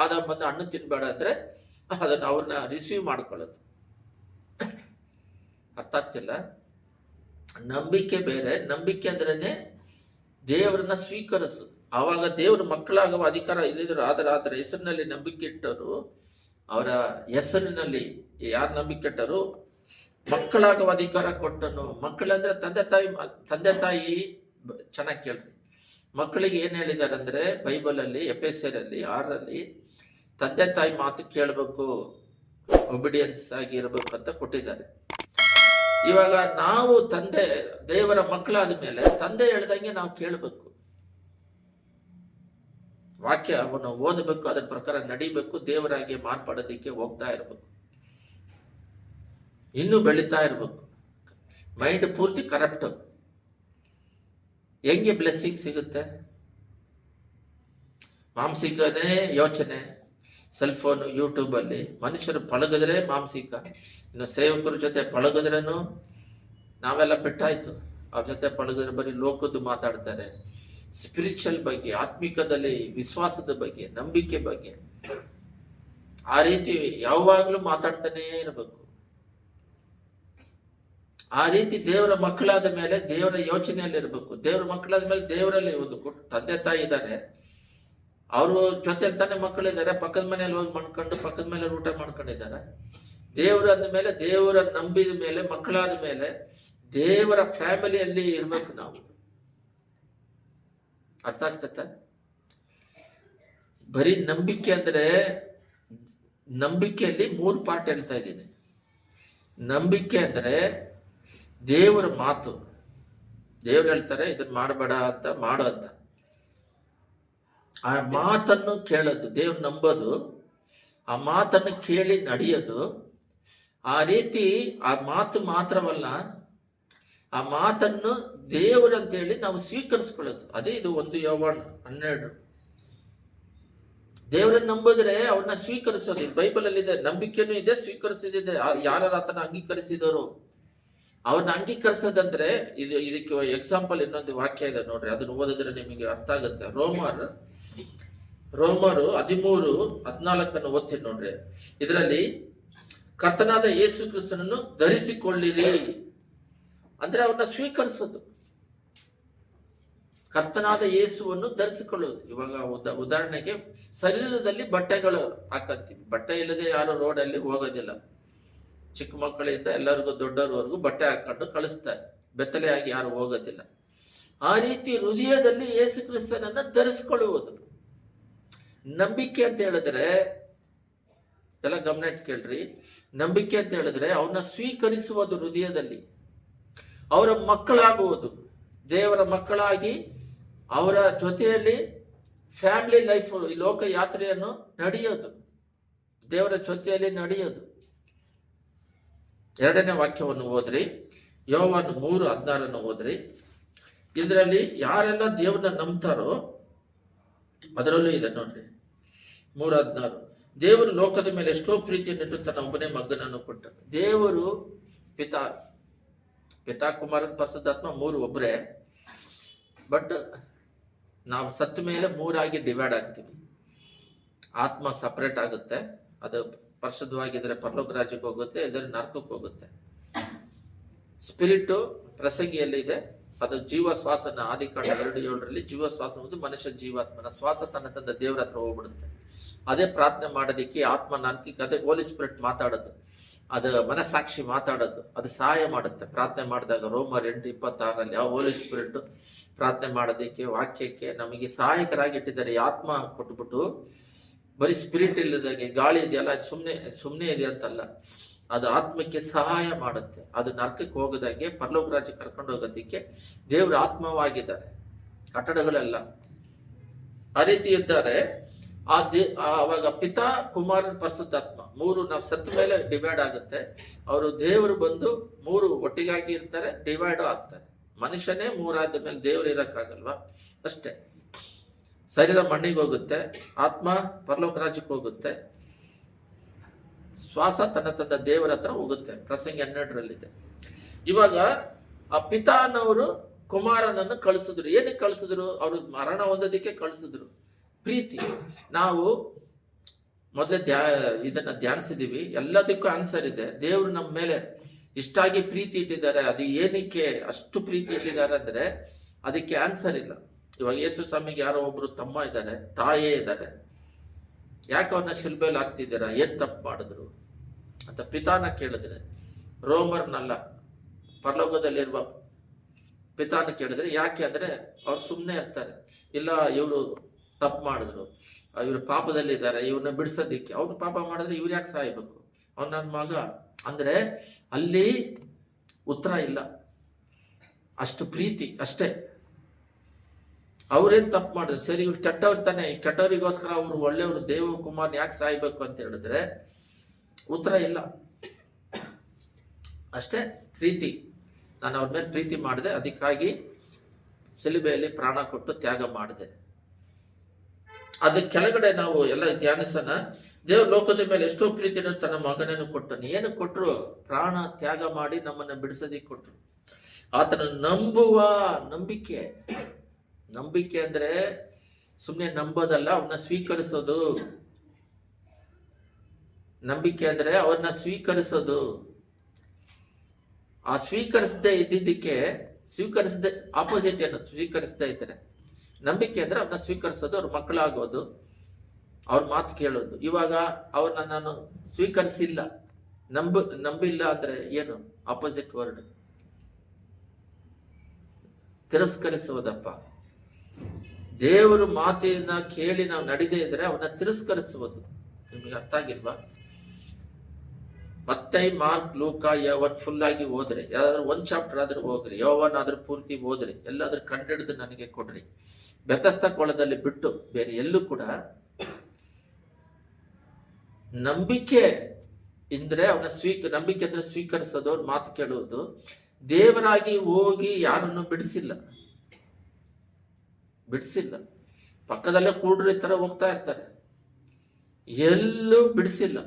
ಆದಾಮ್ ಬಂದು ಹಣ್ಣು ತಿನ್ಬೇಡ ಅಂದ್ರೆ ಅದನ್ನ ಅವ್ರನ್ನ ರಿಸೀವ್ ಮಾಡ್ಕೊಳ್ಳೋದು. ಅರ್ಥ ಆಗ್ತಿಲ್ಲ? ನಂಬಿಕೆ ಬೇರೆ. ನಂಬಿಕೆ ಅಂದ್ರೇನೆ ದೇವರನ್ನ ಸ್ವೀಕರಿಸೋದು. ಆವಾಗ ದೇವ್ರ ಮಕ್ಕಳಾಗುವ ಅಧಿಕಾರ ಇಲ್ಲಿದ್ರು. ಅದರ ಹೆಸರಿನಲ್ಲಿ ನಂಬಿಕೆ ಇಟ್ಟರು, ಅವರ ಹೆಸರಿನಲ್ಲಿ ಯಾರು ನಂಬಿಕೆ ಇಟ್ಟರು ಮಕ್ಕಳಾಗುವ ಅಧಿಕಾರ ಕೊಟ್ಟನು. ಮಕ್ಕಳಂದ್ರೆ ತಂದೆ ತಾಯಿ ಚೆನ್ನಾಗಿ ಕೇಳ್ರಿ. ಮಕ್ಕಳಿಗೆ ಏನ್ ಹೇಳಿದಾರೆ ಅಂದ್ರೆ, ಬೈಬಲ್ ಅಲ್ಲಿ ಎಫೆಸರಲ್ಲಿ 6 ತಂದೆ ತಾಯಿ ಮಾತು ಕೇಳಬೇಕು, ಒಬಿಡಿಯನ್ಸ್ ಆಗಿ ಇರಬೇಕು ಅಂತ ಕೊಟ್ಟಿದ್ದಾರೆ. ಇವಾಗ ನಾವು ದೇವರ ಮಕ್ಕಳಾದ ಮೇಲೆ ತಂದೆ ಹೇಳ್ದಂಗೆ ನಾವು ಕೇಳಬೇಕು. ವಾಕ್ಯ ಅವನು ಓದಬೇಕು, ಅದರ ಪ್ರಕಾರ ನಡಿಬೇಕು, ದೇವರಾಗಿ ಮಾರ್ಪಾಡೋದಿಕ್ಕೆ ಹೋಗ್ತಾ ಇರಬೇಕು, ಇನ್ನೂ ಬೆಳೀತಾ ಇರಬೇಕು. ಮೈಂಡ್ ಪೂರ್ತಿ ಕರಪ್ಟ್. ಹೆಂಗೆ ಬ್ಲೆಸ್ಸಿಂಗ್ ಸಿಗುತ್ತೆ? ಮಾನಸಿಕನೇ ಯೋಚನೆ, ಸೆಲ್ ಫೋನ್, ಯೂಟ್ಯೂಬಲ್ಲಿ ಮನುಷ್ಯರು ಪಳಗಿದ್ರೆ ಮಾನಸಿಕ. ಇನ್ನು ಸೇವಕರ ಜೊತೆ ಪಳಗಿದ್ರೂ ನಾವೆಲ್ಲ ಬಿಟ್ಟಾಯ್ತು. ಅವ್ರ ಜೊತೆ ಪಳಗಿದ್ರೆ ಬರೀ ಲೋಕದ್ದು ಮಾತಾಡ್ತಾರೆ. ಸ್ಪಿರಿಚುವಲ್ ಬಗ್ಗೆ, ಆತ್ಮಿಕದಲ್ಲಿ ವಿಶ್ವಾಸದ ಬಗ್ಗೆ, ನಂಬಿಕೆ ಬಗ್ಗೆ ಆ ರೀತಿ ಯಾವಾಗಲೂ ಮಾತಾಡ್ತಾನೇ ಇರಬೇಕು. ಆ ರೀತಿ ದೇವರ ಮಕ್ಕಳಾದ ಮೇಲೆ ದೇವರ ಯೋಚನೆಯಲ್ಲಿ ಇರಬೇಕು. ದೇವರ ಮಕ್ಕಳಾದ ಮೇಲೆ ದೇವರಲ್ಲಿ ಒಂದು ತಂದೆ ತಾಯಿ ಇದ್ದಾರೆ, ಅವರು ಜೊತೆ ತಾನೇ ಮಕ್ಕಳಿದ್ದಾರೆ, ಪಕ್ಕದ ಮನೆಯಲ್ಲಿ ಹೋಗಿ ಮಾಡ್ಕೊಂಡು ಪಕ್ಕದ ಮೇಲೆ ಊಟ ಮಾಡ್ಕೊಂಡಿದ್ದಾರೆ. ದೇವರು ಅಂದ ಮೇಲೆ, ದೇವರ ನಂಬಿದ ಮೇಲೆ, ಮಕ್ಕಳಾದ ಮೇಲೆ ದೇವರ ಫ್ಯಾಮಿಲಿಯಲ್ಲಿ ಇರ್ಬೇಕು ನಾವು. ಅರ್ಥ ಆಗ್ತತ್ತ? ಬರೀ ನಂಬಿಕೆ ಅಂದ್ರೆ, ನಂಬಿಕೆಯಲ್ಲಿ 3 ಪಾರ್ಟ್ ಹೇಳ್ತಾ ಇದ್ದೀನಿ. ನಂಬಿಕೆ ಅಂದ್ರೆ ದೇವರ ಮಾತು. ದೇವ್ರು ಹೇಳ್ತಾರೆ ಇದನ್ನ ಮಾಡಬೇಡ ಅಂತ, ಮಾಡೋ ಅಂತ. ಆ ಮಾತನ್ನು ಕೇಳೋದು, ದೇವ್ರು ನಂಬೋದು, ಆ ಮಾತನ್ನು ಕೇಳಿ ನಡೆಯೋದು. ಆ ರೀತಿ ಆ ಮಾತು ಮಾತ್ರವಲ್ಲ, ಆ ಮಾತನ್ನು ದೇವರಂತೇಳಿ ನಾವು ಸ್ವೀಕರಿಸ್ಕೊಳ್ಳೋದು. ಅದೇ ಇದು 1 ಯೋಹಾನ 12. ದೇವರನ್ನು ನಂಬಿದ್ರೆ ಅವ್ರನ್ನ ಸ್ವೀಕರಿಸೋದು. ಬೈಬಲ್ ಅಲ್ಲಿ ಇದೆ, ನಂಬಿಕೆನೂ ಇದೆ, ಸ್ವೀಕರಿಸೋದಿದೆ. ಯಾರು ಆತನ ಅಂಗೀಕರಿಸಿದವರು ಅವ್ರನ್ನ ಅಂಗೀಕರಿಸೋದಂದ್ರೆ, ಇದಕ್ಕೆ ಎಕ್ಸಾಂಪಲ್ ಇನ್ನೊಂದು ವಾಕ್ಯ ಇದೆ ನೋಡ್ರಿ, ಅದನ್ನು ಓದಿದ್ರೆ ನಿಮಗೆ ಅರ್ಥ ಆಗುತ್ತೆ. ರೋಮರು 13:14 ಓದ್ತೀನಿ ನೋಡ್ರಿ. ಇದರಲ್ಲಿ ಕರ್ತನಾದ ಯೇಸು ಕ್ರಿಸ್ತನನ್ನು ಧರಿಸಿಕೊಳ್ಳಿರಿ ಅಂದ್ರೆ ಅವ್ರನ್ನ ಸ್ವೀಕರಿಸೋದು. ಕರ್ತನಾದ ಯೇಸುವನ್ನು ಧರಿಸಿಕೊಳ್ಳುವುದು. ಇವಾಗ ಉದಾಹರಣೆಗೆ ಶರೀರದಲ್ಲಿ ಬಟ್ಟೆಗಳು ಹಾಕಂತೀವಿ. ಬಟ್ಟೆ ಇಲ್ಲದೆ ಯಾರು ರೋಡಲ್ಲಿ ಹೋಗೋದಿಲ್ಲ. ಚಿಕ್ಕ ಮಕ್ಕಳಿಂದ ಎಲ್ಲರಿಗೂ ದೊಡ್ಡವರವರೆಗೂ ಬಟ್ಟೆ ಹಾಕೊಂಡು ಕಳಿಸ್ತಾರೆ. ಬೆತ್ತಲೆಯಾಗಿ ಯಾರು ಹೋಗೋದಿಲ್ಲ. ಆ ರೀತಿ ಹೃದಯದಲ್ಲಿ ಯೇಸು ಕ್ರಿಸ್ತನನ್ನ ಧರಿಸಿಕೊಳ್ಳುವುದು. ನಂಬಿಕೆ ಅಂತ ಹೇಳಿದ್ರೆ, ಎಲ್ಲ ಗಮನ ಇಟ್ಟು ಕೇಳ್ರಿ, ನಂಬಿಕೆ ಅಂತ ಹೇಳಿದ್ರೆ ಅವನ್ನ ಸ್ವೀಕರಿಸುವುದು ಹೃದಯದಲ್ಲಿ. ಅವರ ಮಕ್ಕಳಾಗುವುದು, ದೇವರ ಮಕ್ಕಳಾಗಿ ಅವರ ಜೊತೆಯಲ್ಲಿ ಫ್ಯಾಮಿಲಿ ಲೈಫ್, ಈ ಲೋಕ ಯಾತ್ರೆಯನ್ನು ನಡೆಯೋದು, ದೇವರ ಜೊತೆಯಲ್ಲಿ ನಡೆಯೋದು. 2ನೇ ವಾಕ್ಯವನ್ನು ಓದ್ರಿ, ಯೋಹಾನ 3:16 ಓದ್ರಿ. ಇದರಲ್ಲಿ ಯಾರೆಲ್ಲ ದೇವರನ್ನ ನಂಬ್ತಾರೋ ಅದರಲ್ಲೂ ಇದೆ ನೋಡ್ರಿ. 3:16, ದೇವರು ಲೋಕದ ಮೇಲೆ ಎಷ್ಟೋ ಪ್ರೀತಿಯನ್ನಿಟ್ಟು ತನ್ನ ಒಬ್ಬನೇ ಮಗನನ್ನು ಕೊಟ್ಟ. ದೇವರು ಪಿತಾ ಕುಮಾರನ ಪರಿಶುದ್ಧಾತ್ಮ 3 ಒಬ್ಬರೇ. ಬಟ್ ನಾವು ಸತ್ತ ಮೇಲೆ 3 ಡಿವೈಡ್ ಆಗ್ತೀವಿ. ಆತ್ಮ ಸಪರೇಟ್ ಆಗುತ್ತೆ, ಅದು ಪರಿಶುದ್ಧವಾಗಿದ್ರೆ ಪರಲೋಕ ರಾಜ್ಯಕ್ಕೆ ಹೋಗುತ್ತೆ, ಇಲ್ಲದ್ರೆ ನರಕಕ್ಕೆ ಹೋಗುತ್ತೆ. ಸ್ಪಿರಿಟ್ ಪ್ರಸಂಗಿಯಲ್ಲಿ ಇದೆ, ಅದು ಜೀವ ಶ್ವಾಸನ ಆದಿಕಾಂಡ 2:7 ಜೀವ ಶ್ವಾಸ ಒಂದು ಮನುಷ್ಯ ಜೀವಾತ್ಮನ ಶ್ವಾಸ ತನ್ನ ದೇವರ ಹತ್ರ ಹೋಗ್ಬಿಡುತ್ತೆ. ಅದೇ ಪ್ರಾರ್ಥನೆ ಮಾಡೋದಿಕ್ಕೆ ಆತ್ಮ ನರಕಕ್ಕೆ, ಅದೇ ಹೋಲಿ ಸ್ಪಿರಿಟ್ ಮಾತಾಡೋದು, ಅದು ಮನಸ್ಸಾಕ್ಷಿ ಮಾತಾಡೋದು, ಅದು ಸಹಾಯ ಮಾಡುತ್ತೆ ಪ್ರಾರ್ಥನೆ ಮಾಡಿದಾಗ. ರೋಮರ್ 8:26 ಆ ಹೋಲಿ ಸ್ಪಿರಿಟ್ ಪ್ರಾರ್ಥನೆ ಮಾಡೋದಕ್ಕೆ, ವಾಕ್ಯಕ್ಕೆ ನಮಗೆ ಸಹಾಯಕರಾಗಿ ಇಟ್ಟಿದ್ದಾರೆ. ಆತ್ಮ ಕೊಟ್ಬಿಟ್ಟು ಬರೀ ಸ್ಪಿರಿಟ್ ಇಲ್ಲದಾಗೆ ಗಾಳಿ ಇದೆಯಲ್ಲ ಸುಮ್ಮನೆ ಇದೆ ಅಂತಲ್ಲ, ಅದು ಆತ್ಮಕ್ಕೆ ಸಹಾಯ ಮಾಡುತ್ತೆ. ಅದು ನರಕಕ್ಕೆ ಹೋಗದಾಗೆ ಪರಲೋಕ ರಾಜ್ಯ ಕರ್ಕೊಂಡು ಹೋಗೋದಕ್ಕೆ ದೇವ್ರ ಆತ್ಮವಾಗಿದ್ದಾರೆ. ಕಟ್ಟಡಗಳೆಲ್ಲ ಆ ರೀತಿ ಇದ್ದಾರೆ. ಅವಾಗ ಪಿತಾ ಕುಮಾರನ ಪರಿಶುದ್ಧಾತ್ಮ 3 ನಾವು ಸತ್ತ ಮೇಲೆ ಡಿವೈಡ್ ಆಗುತ್ತೆ. ಅವರು ದೇವರು ಬಂದು 3 ಒಟ್ಟಿಗಾಗಿ ಇರ್ತಾರೆ, ಡಿವೈಡ್ ಆಗ್ತಾರೆ. ಮನುಷ್ಯನೇ 3 ಆದ ಮೇಲೆ ದೇವರು ಇರಕ್ಕಾಗಲ್ವಾ? ಅಷ್ಟೇ. ಶರೀರ ಮಣ್ಣಿಗೆ ಹೋಗುತ್ತೆ, ಆತ್ಮ ಪರಲೋಕ ರಾಜ್ಯಕ್ಕೆ ಹೋಗುತ್ತೆ, ಶ್ವಾಸ ತನ್ನ ದೇವರ ಹತ್ರ ಹೋಗುತ್ತೆ. ಪ್ರಸಂಗಿ 12 ಇವಾಗ ಆ ಪಿತಾನವರು ಕುಮಾರನನ್ನು ಕಳಿಸಿದ್ರು. ಏನಕ್ಕೆ ಕಳಿಸಿದ್ರು? ಅವರು ಮರಣ ಹೊಂದೋದಕ್ಕೆ ಕಳಿಸಿದ್ರು. ಪ್ರೀತಿ. ನಾವು ಮೊದಲೇ ಇದನ್ನ ಧ್ಯಾನಿಸಿದೀವಿ. ಎಲ್ಲದಕ್ಕೂ ಆನ್ಸರ್ ಇದೆ. ದೇವರು ನಮ್ಮ ಮೇಲೆ ಇಷ್ಟಾಗಿ ಪ್ರೀತಿ ಇಟ್ಟಿದ್ದಾರೆ. ಅದು ಏನಕ್ಕೆ ಅಷ್ಟು ಪ್ರೀತಿ ಇಟ್ಟಿದ್ದಾರೆ ಅಂದ್ರೆ ಅದಕ್ಕೆ ಆನ್ಸರ್ ಇಲ್ಲ. ಇವಾಗ ಯೇಸು ಸ್ವಾಮಿಗೆ ಯಾರೋ ಒಬ್ರು ತಮ್ಮ ಇದ್ದಾರೆ, ತಾಯೇ ಇದ್ದಾರೆ, ಯಾಕೆ ಅವ್ರನ್ನ ಶಿಲ್ಬೆಲ್ ಹಾಕ್ತಿದ್ದೀರಾ, ಏನ್ ತಪ್ಪು ಮಾಡಿದ್ರು ಅಂತ ಪಿತಾನ ಕೇಳಿದ್ರೆ, ರೋಮರ್ನಲ್ಲ ಪರಲೋಕದಲ್ಲಿರುವ ಪಿತಾನ ಕೇಳಿದ್ರೆ, ಯಾಕೆ ಅಂದ್ರೆ ಅವ್ರು ಸುಮ್ಮನೆ ಇರ್ತಾರೆ. ಇಲ್ಲ ಇವರು ತಪ್ಪು ಮಾಡಿದ್ರು, ಇವರು ಪಾಪದಲ್ಲಿದ್ದಾರೆ, ಇವ್ರನ್ನ ಬಿಡಿಸೋದಿಕ್ಕೆ. ಅವ್ರು ಪಾಪ ಮಾಡಿದ್ರೆ ಇವ್ರು ಯಾಕೆ ಸಾಯ್ಬೇಕು, ಅವ್ನು ನನ್ನ ಮಗ ಅಂದ್ರೆ ಅಲ್ಲಿ ಉತ್ತರ ಇಲ್ಲ. ಅಷ್ಟು ಪ್ರೀತಿ ಅಷ್ಟೇ. ಅವ್ರೇನ್ ತಪ್ಪು ಮಾಡಿದ್ರು, ಸರಿ ಇವ್ರು ಕೆಟ್ಟವ್ರು ತಾನೆ, ಈ ಕೆಟ್ಟವರಿಗೋಸ್ಕರ ಅವ್ರು ಒಳ್ಳೆಯವರು ದೇವಕುಮಾರ್ ಯಾಕೆ ಸಾಯ್ಬೇಕು ಅಂತ ಹೇಳಿದ್ರೆ ಉತ್ತರ ಇಲ್ಲ. ಅಷ್ಟೇ ಪ್ರೀತಿ. ನಾನು ಅವ್ರ ಮೇಲೆ ಪ್ರೀತಿ ಮಾಡಿದೆ, ಅದಕ್ಕಾಗಿ ಸಿಲುಬೆಯಲ್ಲಿ ಪ್ರಾಣ ಕೊಟ್ಟು ತ್ಯಾಗ ಮಾಡಿದೆ. ಅದ್ರ ಕೆಳಗಡೆ ನಾವು ಎಲ್ಲ ಧ್ಯಾನಿಸೋಣ. ದೇವ್ರ ಲೋಕದ ಮೇಲೆ ಎಷ್ಟೋ ಪ್ರೀತಿಯನ್ನು ತನ್ನ ಮಗನನ್ನು ಕೊಟ್ಟನು. ಏನು ಕೊಟ್ಟರು? ಪ್ರಾಣ ತ್ಯಾಗ ಮಾಡಿ ನಮ್ಮನ್ನು ಬಿಡಿಸೋದಿಕ್ಕೆ ಕೊಟ್ಟರು. ಆತನ ನಂಬುವ ನಂಬಿಕೆ. ನಂಬಿಕೆ ಅಂದ್ರೆ ಸುಮ್ಮನೆ ನಂಬೋದಲ್ಲ, ಅವನ್ನ ಸ್ವೀಕರಿಸೋದು. ನಂಬಿಕೆ ಅಂದ್ರೆ ಅವ್ರನ್ನ ಸ್ವೀಕರಿಸೋದು. ಆ ಸ್ವೀಕರಿಸದೆ ಇದ್ದಿದ್ದಕ್ಕೆ, ಸ್ವೀಕರಿಸದೆ ಆಪೋಸಿಟ್ ಏನು, ಸ್ವೀಕರಿಸದೇ ಇದ್ದಾರೆ. ನಂಬಿಕೆ ಅಂದ್ರೆ ಅವ್ರನ್ನ ಸ್ವೀಕರಿಸೋದು, ಅವ್ರ ಮಕ್ಕಳಾಗೋದು, ಅವ್ರ ಮಾತು ಕೇಳೋದು. ಇವಾಗ ಅವ್ರನ್ನ ನಾನು ಸ್ವೀಕರಿಸಿಲ್ಲ, ನಂಬಿಲ್ಲ ಅಂದ್ರೆ ಏನು? ಆಪೋಸಿಟ್ ವರ್ಡ್ ತಿರಸ್ಕರಿಸುವುದಪ್ಪ. ದೇವರು ಮಾತಿನ ಕೇಳಿ ನಾವು ನಡಿದೇ ಇದ್ರೆ ಅವನ್ನ ತಿರಸ್ಕರಿಸುವುದು. ನಿಮಗೆ ಅರ್ಥ ಆಗಿಲ್ವಾ? ಮತ್ತೆ ಮಾರ್ಕ್, ಲೂಕ, ಯೋವನ್ ಫುಲ್ ಆಗಿ ಓದ್ರಿ. ಯಾವ್ದಾದ್ರು ಒಂದ್ ಚಾಪ್ಟರ್ ಆದ್ರೂ ಹೋಗ್ರಿ, ಯೋವನ್ ಆದ್ರೂ ಪೂರ್ತಿ ಓದ್ರಿ. ಎಲ್ಲಾದ್ರೂ ಕಂಡಿಡಿದು ನನಗೆ ಕೊಡ್ರಿ. ಬೆತಸ್ತ ಕೊಳದಲ್ಲಿ ಬಿಟ್ಟು ಬೇರೆ ಎಲ್ಲೂ ಕೂಡ ನಂಬಿಕೆ ಅಂದ್ರೆ ಅವನ ನಂಬಿಕೆ ಅಂದ್ರೆ ಸ್ವೀಕರಿಸೋದು, ಅವ್ರ ಮಾತು ಕೇಳುವುದು. ದೇವರಾಗಿ ಹೋಗಿ ಯಾರನ್ನು ಬಿಡಿಸಿಲ್ಲ. ಪಕ್ಕದಲ್ಲೇ ಕೂಡ್ರಿ ತರ ಹೋಗ್ತಾ ಇರ್ತಾರೆ, ಎಲ್ಲೂ ಬಿಡಿಸಿಲ್ಲ.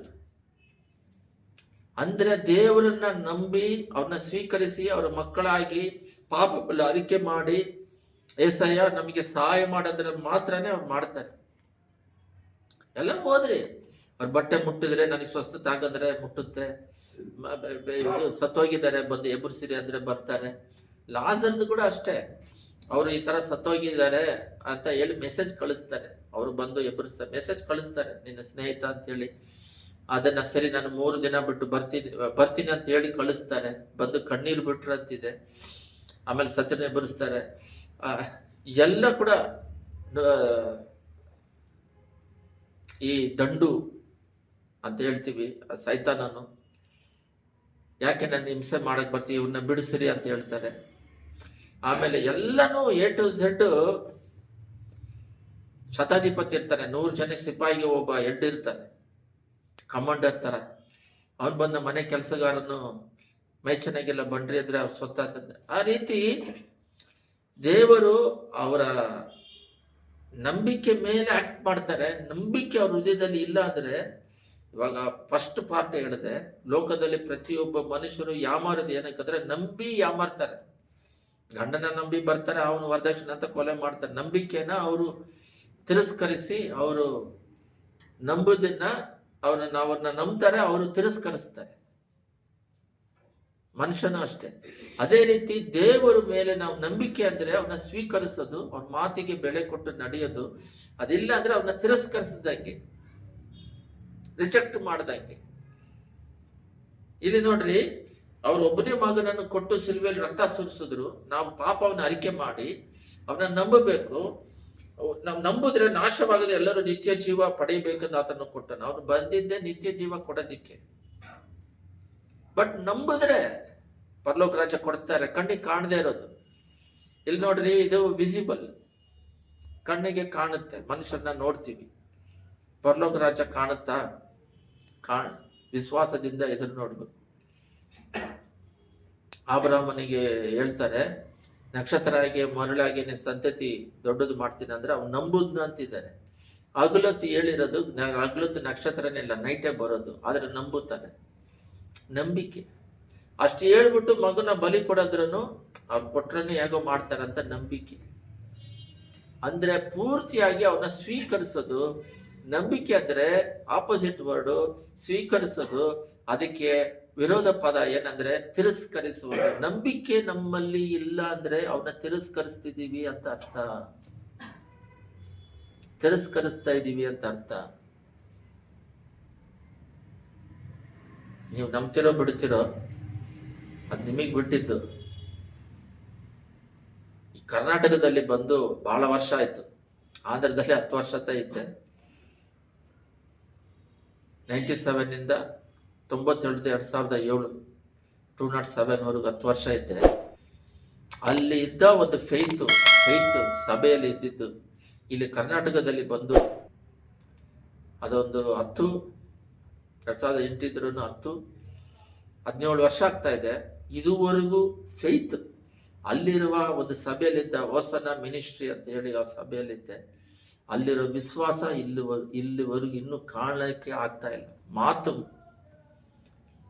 ಅಂದ್ರೆ ದೇವರನ್ನ ನಂಬಿ ಅವ್ರನ್ನ ಸ್ವೀಕರಿಸಿ ಅವರ ಮಕ್ಕಳಾಗಿ ಪಾಪಗಳ ಅರಿಕೆ ಮಾಡಿ, ಏಸಯ್ಯ ನಮಗೆ ಸಹಾಯ ಮಾಡೋದ್ರ ಮಾತ್ರನೇ ಅವ್ರು ಮಾಡ್ತಾರೆ. ಎಲ್ಲ ಹೋದ್ರಿ, ಅವ್ರ ಬಟ್ಟೆ ಮುಟ್ಟಿದ್ರೆ ನನಗೆ ಸ್ವಸ್ಥತೆ ಆಗಂದ್ರೆ ಮುಟ್ಟುತ್ತೆ, ಸತ್ತೋಗಿದ್ದಾರೆ ಬಂದು ಎಬ್ಬರಿಸಿರಿ ಅಂದ್ರೆ ಬರ್ತಾರೆ. ಲಾಜರ್ದು ಕೂಡ ಅಷ್ಟೇ, ಅವರು ಈ ತರ ಸತ್ತೋಗಿದ್ದಾರೆ ಅಂತ ಹೇಳಿ ಮೆಸೇಜ್ ಕಳಿಸ್ತಾರೆ. ಅವರು ಬಂದು ಎಬ್ಬರಿಸ್ತಾರೆ, ಮೆಸೇಜ್ ಕಳಿಸ್ತಾರೆ, ನಿನ್ನ ಸ್ನೇಹಿತ ಅಂತ ಹೇಳಿ. ಅದನ್ನ ಸರಿ ನಾನು 3 ದಿನ ಬಿಟ್ಟು ಬರ್ತೀನಿ ಅಂತ ಹೇಳಿ ಕಳಿಸ್ತಾರೆ. ಬಂದು ಕಣ್ಣೀರು ಬಿಟ್ರು ಅಂತಿದೆ. ಆಮೇಲೆ ಸತ್ಯನ ಎಬ್ಬರಿಸ್ತಾರೆ. ಎಲ್ಲ ಕೂಡ ಈ ದಂಡು ಅಂತ ಹೇಳ್ತೀವಿ, ಸೈತಾನನು ಯಾಕೆ ನನ್ನ ಹಿಂಸೆ ಮಾಡಕ್ ಬರ್ತೀವಿ, ಇವ್ರನ್ನ ಬಿಡಿಸ್ರಿ ಅಂತ ಹೇಳ್ತಾರೆ. ಆಮೇಲೆ ಎಲ್ಲನೂ A to Z ಶತಾಧಿಪತಿ ಇರ್ತಾನೆ, 100 ಜನ ಸಿಪಾಯಿಗೆ ಒಬ್ಬ ಹೆಡ್ ಇರ್ತಾನೆ, ಕಮಾಂಡರ್ ತರ. ಅವನು ಬಂದ ಮನೆ ಕೆಲಸಗಾರನು ಮೈ ಚೆನ್ನಾಗಿಲ್ಲ ಬಂಡ್ರಿ ಅಂದ್ರೆ ಅವ್ರು ಸ್ವತ್ತಾಗ್ತದೆ. ಆ ರೀತಿ ದೇವರು ಅವರ ನಂಬಿಕೆ ಮೇಲೆ ಆಕ್ಟ್ ಮಾಡ್ತಾರೆ. ನಂಬಿಕೆ ಅವ್ರ ಹೃದಯದಲ್ಲಿ ಇಲ್ಲ ಅಂದ್ರೆ, ಇವಾಗ ಫಸ್ಟ್ ಪಾರ್ಟ್ ಹೇಳಿದೆ, ಲೋಕದಲ್ಲಿ ಪ್ರತಿಯೊಬ್ಬ ಮನುಷ್ಯರು ಯಾಮಾರದು ಏನಕ್ಕಂದ್ರೆ ನಂಬಿ ಯಾಮಾರ್ತಾರೆ. ಗಂಡನ ನಂಬಿ ಬರ್ತಾರೆ, ಅವನು ವರದಕ್ಷಿಣೆ ಅಂತ ಕೊಲೆ ಮಾಡ್ತಾರೆ. ನಂಬಿಕೆನ ಅವರು ತಿರಸ್ಕರಿಸಿ, ಅವರು ನಂಬುದನ್ನ ಅವ್ರನ್ನ ನಂಬ್ತಾರೆ, ಅವರು ತಿರಸ್ಕರಿಸ್ತಾರೆ. ಮನುಷ್ಯನೂ ಅಷ್ಟೇ. ಅದೇ ರೀತಿ ದೇವರ ಮೇಲೆ ನಾವು ನಂಬಿಕೆ ಅಂದ್ರೆ ಅವನ್ನ ಸ್ವೀಕರಿಸೋದು, ಅವ್ರ ಮಾತಿಗೆ ಬೆಲೆ ಕೊಟ್ಟು ನಡೆಯೋದು. ಅದಿಲ್ಲ ಅಂದ್ರೆ ಅವನ್ನ ತಿರಸ್ಕರಿಸಿದಂಗೆ, ರಿಜೆಕ್ಟ್ ಮಾಡ್ದಂಗೆ. ಇಲ್ಲಿ ನೋಡ್ರಿ, ಅವ್ರ ಒಬ್ಬನೇ ಮಗನನ್ನು ಕೊಟ್ಟು ಸಿಲುಬೆಯಲ್ಲಿ ರಕ್ತ ಸುರಿಸಿದ್ರು. ನಾವು ಪಾಪವನ್ನು ಅರಿಕೆ ಮಾಡಿ ಅವನ್ನ ನಂಬಬೇಕು. ನಾವು ನಂಬುದ್ರೆ ನಾಶವಾಗದೆ ಎಲ್ಲರೂ ನಿತ್ಯ ಜೀವ ಪಡೆಯಬೇಕಂತ ಆತನ ಕೊಟ್ಟನು. ಅವನು ಬಂದಿದ್ದೆ ನಿತ್ಯ ಜೀವ ಕೊಡೋದಿಕ್ಕೆ. ಬಟ್ ನಂಬಿದ್ರೆ ಪರಲೋಕ ರಾಜ್ಯ ಕೊಡ್ತಾರೆ, ಕಣ್ಣಿಗೆ ಕಾಣದೇ ಇರೋದು. ಇಲ್ಲಿ ನೋಡ್ರಿ, ಇದು ವಿಸಿಬಲ್, ಕಣ್ಣಿಗೆ ಕಾಣುತ್ತೆ, ಮನುಷ್ಯರನ್ನ ನೋಡ್ತೀವಿ. ಪರಲೋಕ ರಾಜ್ಯ ಕಾಣುತ್ತಾ? ವಿಶ್ವಾಸದಿಂದ ಎದುರು ನೋಡ್ಬೇಕು. ಆಬ್ರಹಾಮನಿಗೆ ಹೇಳ್ತಾರೆ, ನಕ್ಷತ್ರವಾಗಿ ಮರಳಾಗಿ ನಿನ್ನ ಸಂತತಿ ದೊಡ್ಡದು ಮಾಡ್ತೀನಿ ಅಂದ್ರೆ ಅವ್ನು ನಂಬುದ್ನ ಅಂತಿದ್ದಾರೆ. ಹಗಲೊತ್ತು ಹೇಳಿರೋದು, ಹಗಲೊತ್ತು ನಕ್ಷತ್ರನೇ ಇಲ್ಲ, ನೈಟೇ ಬರೋದು, ಆದ್ರೆ ನಂಬುತ್ತಾರೆ. ನಂಬಿಕೆ ಅಷ್ಟು ಹೇಳ್ಬಿಟ್ಟು ಮಗನ ಬಲಿ ಕೊಡೋದ್ರೂ ಅವ್ರು ಕೊಟ್ರನ್ನು ಹೇಗೋ ಮಾಡ್ತಾರಂತ ನಂಬಿಕೆ. ಅಂದ್ರೆ ಪೂರ್ತಿಯಾಗಿ ಅವನ್ನ ಸ್ವೀಕರಿಸೋದು. ನಂಬಿಕೆ ಅಂದ್ರೆ ಆಪೋಸಿಟ್ ವರ್ಡು ಸ್ವೀಕರಿಸೋದು. ಅದಕ್ಕೆ ವಿರೋಧ ಪದ ಏನಂದ್ರೆ ತಿರಸ್ಕರಿಸುವುದು. ನಂಬಿಕೆ ನಮ್ಮಲ್ಲಿ ಇಲ್ಲ ಅಂದ್ರೆ ಅವನ್ನ ತಿರಸ್ಕರಿಸ್ತಿದೀವಿ ಅಂತ ಅರ್ಥ, ತಿರಸ್ಕರಿಸ್ತಾ ಇದೀವಿ ಅಂತ ಅರ್ಥ. ನೀವು ನಂಬ್ತಿರೋ ಬಿಡ್ತಿರೋ ಅದು ನಿಮಗೆ ಬಿಟ್ಟಿದ್ದು. ಈ ಕರ್ನಾಟಕದಲ್ಲಿ ಬಂದು ಬಹಳ ವರ್ಷ ಆಯ್ತು, ಆಂಧ್ರದಲ್ಲಿ 10 ವರ್ಷ ಇದ್ದೆ. 97 97 2007 207 10 ವರ್ಷ ಇದ್ದೆ. ಅಲ್ಲಿ ಇದ್ದ ಒಂದು ಫೇತ್ ಸಭೆಯಲ್ಲಿ ಇದ್ದಿದ್ದು ಇಲ್ಲಿ ಕರ್ನಾಟಕದಲ್ಲಿ ಬಂದು ಅದೊಂದು 2008 ಇದ್ರೂ 17 ವರ್ಷ ಆಗ್ತಾ ಇದೆ. ಇದುವರೆಗೂ ಫೇತ್ ಅಲ್ಲಿರುವ ಒಂದು ಸಭೆಯಲ್ಲಿದ್ದ ಹೋಸನ ಮಿನಿಸ್ಟ್ರಿ ಅಂತ ಹೇಳಿ ಆ ಸಭೆಯಲ್ಲಿದ್ದೆ. ಅಲ್ಲಿರೋ ವಿಶ್ವಾಸ ಇಲ್ಲಿವರೆಗೂ ಇನ್ನೂ ಕಾಣಲಿಕ್ಕೆ ಆಗ್ತಾ ಇಲ್ಲ. ಮಾತು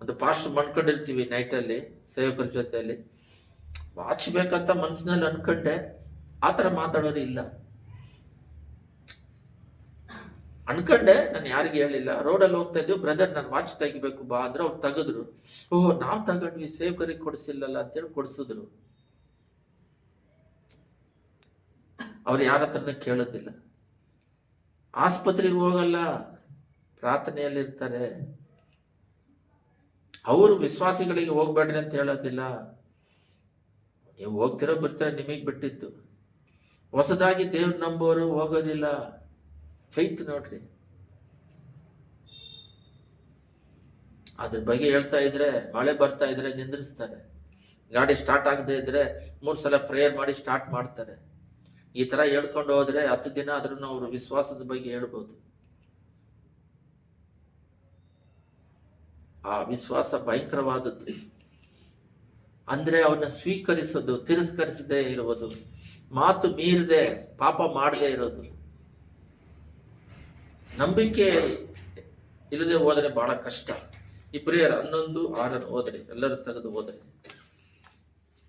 ಒಂದು ಪಾಸ್ಟ್ ಮಾಡ್ಕೊಂಡಿರ್ತೀವಿ ನೈಟಲ್ಲಿ ಸೇವಕರ ಜೊತೆಯಲ್ಲಿ ವಾಚ್ಬೇಕಂತ ಮನಸ್ಸಿನಲ್ಲಿ ಅನ್ಕೊಂಡೆ, ಆ ಥರ ಮಾತಾಡೋರು ಇಲ್ಲ. ಅನ್ಕೊಂಡೆ, ನಾನು ಯಾರಿಗೆ ಹೇಳಿಲ್ಲ. ರೋಡಲ್ಲಿ ಹೋಗ್ತಾ ಇದ್ವಿ, ಬ್ರದರ್ ನಾನು ವಾಚ್ ತೆಗಿಬೇಕು ಬಾ ಅಂದ್ರೆ ಅವ್ರು ತೆಗೆದ್ರು. ಓಹೋ ನಾವು ತಗೊಂಡ್ವಿ, ಸೇವಕರಿಗೆ ಕೊಡಿಸಿಲ್ಲಲ್ಲ ಅಂತೇಳಿ ಕೊಡಿಸಿದ್ರು. ಅವ್ರು ಯಾರ ಹತ್ರನೇ ಕೇಳೋದಿಲ್ಲ. ಆಸ್ಪತ್ರೆಗೆ ಹೋಗಲ್ಲ, ಪ್ರಾರ್ಥನೆಯಲ್ಲಿರ್ತಾರೆ. ಅವರು ವಿಶ್ವಾಸಿಗಳಿಗೆ ಹೋಗ್ಬೇಡ್ರಿ ಅಂತ ಹೇಳೋದಿಲ್ಲ. ನೀವು ಹೋಗ್ತಿರೋ ಬರ್ತಾರೆ, ನಿಮಗೆ ಬಿಟ್ಟಿತ್ತು. ಹೊಸದಾಗಿ ದೇವ್ರ ನಂಬೋರು ಹೋಗೋದಿಲ್ಲ. ಫೈತ್ ನೋಡ್ರಿ. ಅದ್ರ ಬಗ್ಗೆ ಹೇಳ್ತಾ ಇದ್ರೆ ಮಳೆ ಬರ್ತಾ ಇದ್ರೆ ನಿಂದ್ರಿಸ್ತಾರೆ. ಗಾಡಿ ಸ್ಟಾರ್ಟ್ ಆಗದೆ ಇದ್ರೆ 3 ಸಲ ಪ್ರೇಯರ್ ಮಾಡಿ ಸ್ಟಾರ್ಟ್ ಮಾಡ್ತಾರೆ. ಈ ತರ ಹೇಳ್ಕೊಂಡು ಹೋದ್ರೆ 10 ದಿನ ಆದ್ರೂ ಅವರು ವಿಶ್ವಾಸದ ಬಗ್ಗೆ ಹೇಳ್ಬೋದು. ಆ ವಿಶ್ವಾಸ ಭಯಂಕರವಾದದ್ದು. ಅಂದ್ರೆ ಅವನ್ನ ಸ್ವೀಕರಿಸೋದು, ತಿರಸ್ಕರಿಸದೇ ಇರುವುದು, ಮಾತು ಮೀರದೆ ಪಾಪ ಮಾಡದೇ ಇರೋದು. ನಂಬಿಕೆ ಇಲ್ಲದೆ ಹೋದರೆ ಬಹಳ ಕಷ್ಟ. ಇಬ್ರಿಯರ 11:6 ಓದ್ರಿ, ಎಲ್ಲರೂ ತೆಗೆದು ಓದ್ರಿ.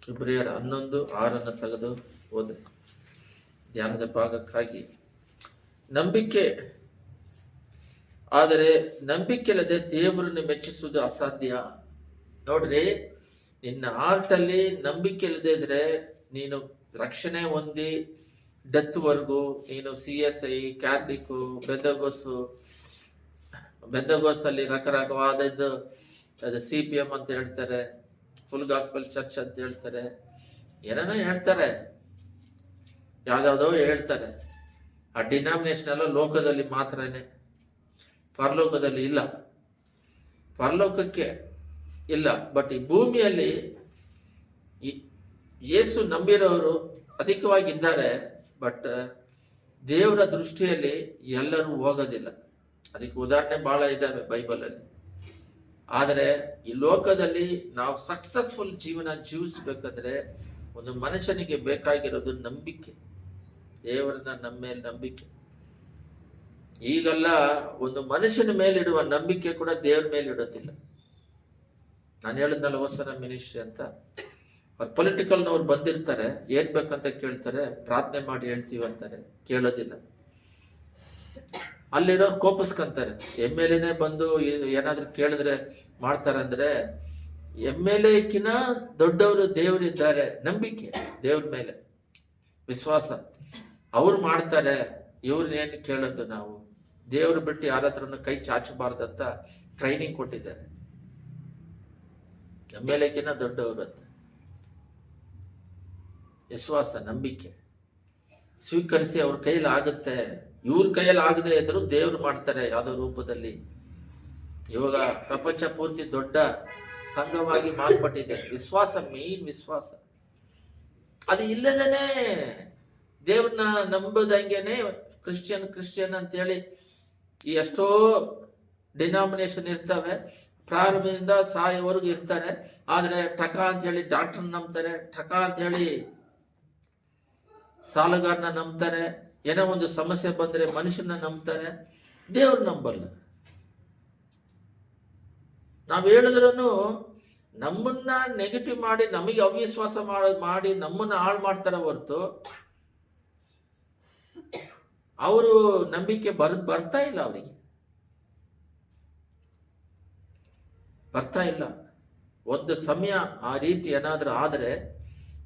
ಇಬ್ರಿಯರ 11:6 ತೆಗೆದು ಓದ್ರಿ ಧ್ಯಾನದ ಭಾಗಕ್ಕಾಗಿ. ನಂಬಿಕೆ, ಆದರೆ ನಂಬಿಕೆ ಇಲ್ಲದೆ ದೇವರನ್ನು ಮೆಚ್ಚಿಸುವುದು ಅಸಾಧ್ಯ. ನೋಡ್ರಿ, ನಿನ್ನ ಹಾರ್ಟಲ್ಲಿ ನಂಬಿಕೆ ಇಲ್ಲದೆ ಇದ್ರೆ ನೀನು ರಕ್ಷಣೆ ಹೊಂದಿ ಡೆತ್ವರೆಗೂ ನೀನು CSI, ಕ್ಯಾಥಲಿಕ್ಕು, ಬೆಂದಗೋಸಲ್ಲಿ ರಕರಕವಾದದ್ದು, ಅದು CPM ಅಂತ ಹೇಳ್ತಾರೆ, ಫುಲ್ ಗಾಸ್ಪಲ್ ಚರ್ಚ್ ಅಂತ ಹೇಳ್ತಾರೆ, ಏನೇನೋ ಹೇಳ್ತಾರೆ, ಯಾವ್ದಾವುದೋ ಹೇಳ್ತಾರೆ. ಆ ಡಿನಾಮಿನೇಷನ್ ಎಲ್ಲ ಲೋಕದಲ್ಲಿ ಮಾತ್ರನೇ, ಪರಲೋಕದಲ್ಲಿ ಇಲ್ಲ. ಪರಲೋಕಕ್ಕೆ ಇಲ್ಲ. ಬಟ್ ಈ ಭೂಮಿಯಲ್ಲಿ ಯೇಸು ನಂಬಿರೋರು ಅಧಿಕವಾಗಿದ್ದಾರೆ. ಬಟ್ ದೇವರ ದೃಷ್ಟಿಯಲ್ಲಿ ಎಲ್ಲರೂ ಹೋಗೋದಿಲ್ಲ. ಅದಕ್ಕೆ ಉದಾಹರಣೆ ಬಹಳ ಇದ್ದಾವೆ ಬೈಬಲಲ್ಲಿ. ಆದರೆ ಈ ಲೋಕದಲ್ಲಿ ನಾವು ಸಕ್ಸಸ್ಫುಲ್ ಜೀವನ ಜೀವಿಸಬೇಕಾದ್ರೆ ಒಂದು ಮನುಷ್ಯನಿಗೆ ಬೇಕಾಗಿರೋದು ನಂಬಿಕೆ, ದೇವರನ್ನ ನಮ್ಮ ಮೇಲೆ ನಂಬಿಕೆ. ಈಗೆಲ್ಲ ಒಂದು ಮನುಷ್ಯನ ಮೇಲಿಡುವ ನಂಬಿಕೆ ಕೂಡ ದೇವ್ರ ಮೇಲೆ ಇಡೋದಿಲ್ಲ. ನಾನು ಹೇಳಿದ್ನಲ್ಲ ಹೋಸನ ಮಿನಿಸ್ಟ್ರಿ ಅಂತ, ಅವ್ರು ಪೊಲಿಟಿಕಲ್ನವ್ರು ಬಂದಿರ್ತಾರೆ, ಏನ್ ಬೇಕಂತ ಕೇಳ್ತಾರೆ, ಪ್ರಾರ್ಥನೆ ಮಾಡಿ ಹೇಳ್ತೀವಿ ಅಂತಾರೆ, ಕೇಳೋದಿಲ್ಲ. ಅಲ್ಲಿರೋರು ಕೋಪಿಸ್ಕೊಂತಾರೆ. MLAನೇ ಬಂದು ಏನಾದ್ರು ಕೇಳಿದ್ರೆ ಮಾಡ್ತಾರಂದ್ರೆ, MLAಕ್ಕಿನ ದೊಡ್ಡವರು ದೇವರಿದ್ದಾರೆ. ನಂಬಿಕೆ, ದೇವ್ರ ಮೇಲೆ ವಿಶ್ವಾಸ. ಅವ್ರು ಮಾಡ್ತಾರೆ, ಇವ್ರನ್ನೇನು ಕೇಳೋದು ನಾವು? ದೇವ್ರು ಬಿಟ್ಟು ಯಾರ ಹತ್ರನೂ ಕೈ ಚಾಚಬಾರ್ದಂತ ಟ್ರೈನಿಂಗ್ ಕೊಟ್ಟಿದ್ದಾರೆ. MLAಕ್ಕಿನ ದೊಡ್ಡವರು ಅಂತ ವಿಶ್ವಾಸ, ನಂಬಿಕೆ ಸ್ವೀಕರಿಸಿ ಅವ್ರ ಕೈಯಲ್ಲಿ ಆಗುತ್ತೆ. ಇವ್ರ ಕೈಯಲ್ಲಿ ಆಗದೆ ಇದ್ರು ದೇವ್ರು ಮಾಡ್ತಾರೆ ಯಾವುದೋ ರೂಪದಲ್ಲಿ. ಇವಾಗ ಪ್ರಪಂಚ ಪೂರ್ತಿ ದೊಡ್ಡ ಸಂಘವಾಗಿ ಮಾರ್ಪಟ್ಟಿದೆ. ವಿಶ್ವಾಸ, ಮೇನ್ ವಿಶ್ವಾಸ. ಅದು ಇಲ್ಲದೇನೆ ದೇವ್ರನ್ನ ನಂಬೋದಂಗೆನೆ ಕ್ರಿಶ್ಚಿಯನ್ ಅಂತೇಳಿ ಈ ಎಷ್ಟೋ ಡಿನಾಮಿನೇಷನ್ ಇರ್ತವೆ. ಪ್ರಾರಂಭದಿಂದ ಸಾಯೋವರೆಗೂ ಇರ್ತಾರೆ. ಆದರೆ ಟಕ ಅಂತ ಹೇಳಿ ಡಾಕ್ಟರ್ನ ನಂಬ್ತಾರೆ, ಟಕ ಅಂತ ಹೇಳಿ ಸಾಲಗಾರನ ನಂಬ್ತಾರೆ, ಏನೋ ಒಂದು ಸಮಸ್ಯೆ ಬಂದ್ರೆ ಮನುಷ್ಯನ ನಂಬ್ತಾರೆ, ದೇವ್ರ ನಂಬಲ್ಲ. ನಾವ್ ಹೇಳಿದ್ರು ನಮ್ಮನ್ನ ನೆಗೆಟಿವ್ ಮಾಡಿ ನಮಗೆ ಅವಿಶ್ವಾಸ ಮಾಡಿ ನಮ್ಮನ್ನ ಹಾಳು ಮಾಡ್ತಾರೆ ಹೊರತು ಅವರು ನಂಬಿಕೆ ಬರ್ತಾ ಇಲ್ಲ. ಅವರಿಗೆ ಬರ್ತಾ ಇಲ್ಲ. ಒಂದು ಸಮಯ ಆ ರೀತಿ ಏನಾದ್ರೂ ಆದ್ರೆ,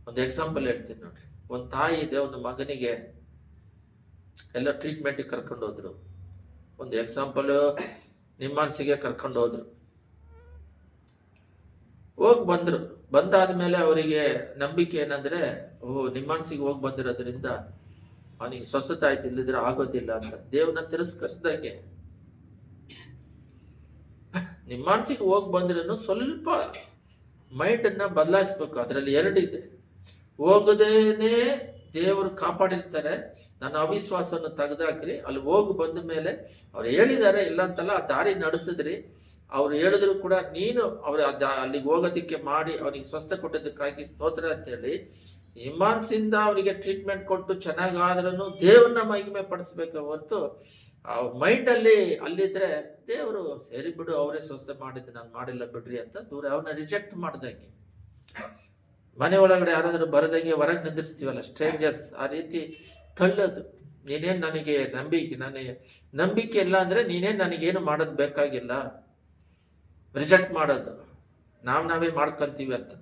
ಒಂದು ಎಕ್ಸಾಂಪಲ್ ಹೇಳ್ತೀನಿ ನೋಡ್ರಿ. ಒಂದು ತಾಯಿ ಇದೆ, ಒಂದು ಮಗನಿಗೆ ಎಲ್ಲ ಟ್ರೀಟ್ಮೆಂಟ್ಗೆ ಕರ್ಕೊಂಡು ಹೋದ್ರು. ಒಂದು ಎಕ್ಸಾಂಪಲ್, ನಿಮ್ಮಾನ್ಸಿಗೆ ಕರ್ಕೊಂಡು ಹೋದ್ರು. ಹೋಗಿ ಬಂದ್ರು. ಬಂದಾದ್ಮೇಲೆ ಅವರಿಗೆ ನಂಬಿಕೆ ಏನಂದ್ರೆ, ಓಹ್ ನಿಮ್ಮಾನ್ಸಿಗೆ ಹೋಗಿ ಬಂದಿರೋದ್ರಿಂದ ಅವನಿಗೆ ಸ್ವಸ್ಥತೆ ಆಯ್ತು, ಇಲ್ಲದಿದ್ರೆ ಆಗೋದಿಲ್ಲ ಅಂತ ದೇವ್ರನ್ನ ತಿರಸ್ಕರಿಸ್ದಂಗೆ. ನಿಮ್ಮ ಮನಸ್ಸಿಗೆ ಹೋಗಿ ಬಂದ್ರೂ ಸ್ವಲ್ಪ ಮೈಂಡನ್ನು ಬದಲಾಯಿಸ್ಬೇಕು. ಅದರಲ್ಲಿ ಎರಡಿದೆ. ಹೋಗದೇನೆ ದೇವರು ಕಾಪಾಡಿರ್ತಾರೆ. ನನ್ನ ಅವಿಶ್ವಾಸವನ್ನು ತೆಗೆದಾಕ್ರಿ, ಅಲ್ಲಿ ಹೋಗಿ ಬಂದ ಮೇಲೆ ಅವ್ರು ಹೇಳಿದ್ದಾರೆ, ಇಲ್ಲ ಅಂತಲ್ಲ, ಆ ದಾರಿ ನಡೆಸಿದ್ರಿ. ಅವ್ರು ಹೇಳಿದ್ರು ಕೂಡ ನೀನು ಅವ್ರು ಅಲ್ಲಿಗೆ ಹೋಗೋದಕ್ಕೆ ಮಾಡಿ ಅವನಿಗೆ ಸ್ವಸ್ಥ ಕೊಟ್ಟದಕ್ಕಾಗಿ ಸ್ತೋತ್ರ ಅಂತೇಳಿ ಹಿಮಾನ್ಸಿಂದ ಅವರಿಗೆ ಟ್ರೀಟ್ಮೆಂಟ್ ಕೊಟ್ಟು ಚೆನ್ನಾಗಾದ್ರೂ ದೇವ್ರನ್ನ ಮಹಿಮೆ ಪಡಿಸ್ಬೇಕು ಹೊರತು ಅವ್ರ ಮೈಂಡಲ್ಲಿ ಅಲ್ಲಿದ್ರೆ ದೇವರು ಸರಿ ಬಿಡು, ಅವರೇ ಸ್ವಸ್ಥ ಮಾಡಿದ್ದು, ನಾನು ಮಾಡಿಲ್ಲ ಬಿಡ್ರಿ ಅಂತ ದೂರ ಅವ್ರನ್ನ ರಿಜೆಕ್ಟ್ ಮಾಡ್ದಂಗೆ. ಮನೆ ಒಳಗಡೆ ಯಾರಾದರೂ ಬರದಂಗೆ ಹೊರಗೆ ನಿಂದಿರ್ಸ್ತೀವಲ್ಲ, ಸ್ಟ್ರೇಂಜರ್ಸ್, ಆ ರೀತಿ ತಳ್ಳೋದು. ನೀನೇನು ನನಗೆ ನಂಬಿಕೆ ಇಲ್ಲ ಅಂದರೆ ನೀನೇನು ನನಗೇನು ಮಾಡೋದು ಬೇಕಾಗಿಲ್ಲ, ರಿಜೆಕ್ಟ್ ಮಾಡೋದು, ನಾವೇ ಮಾಡ್ಕೊಂತೀವಿ ಅಂತ.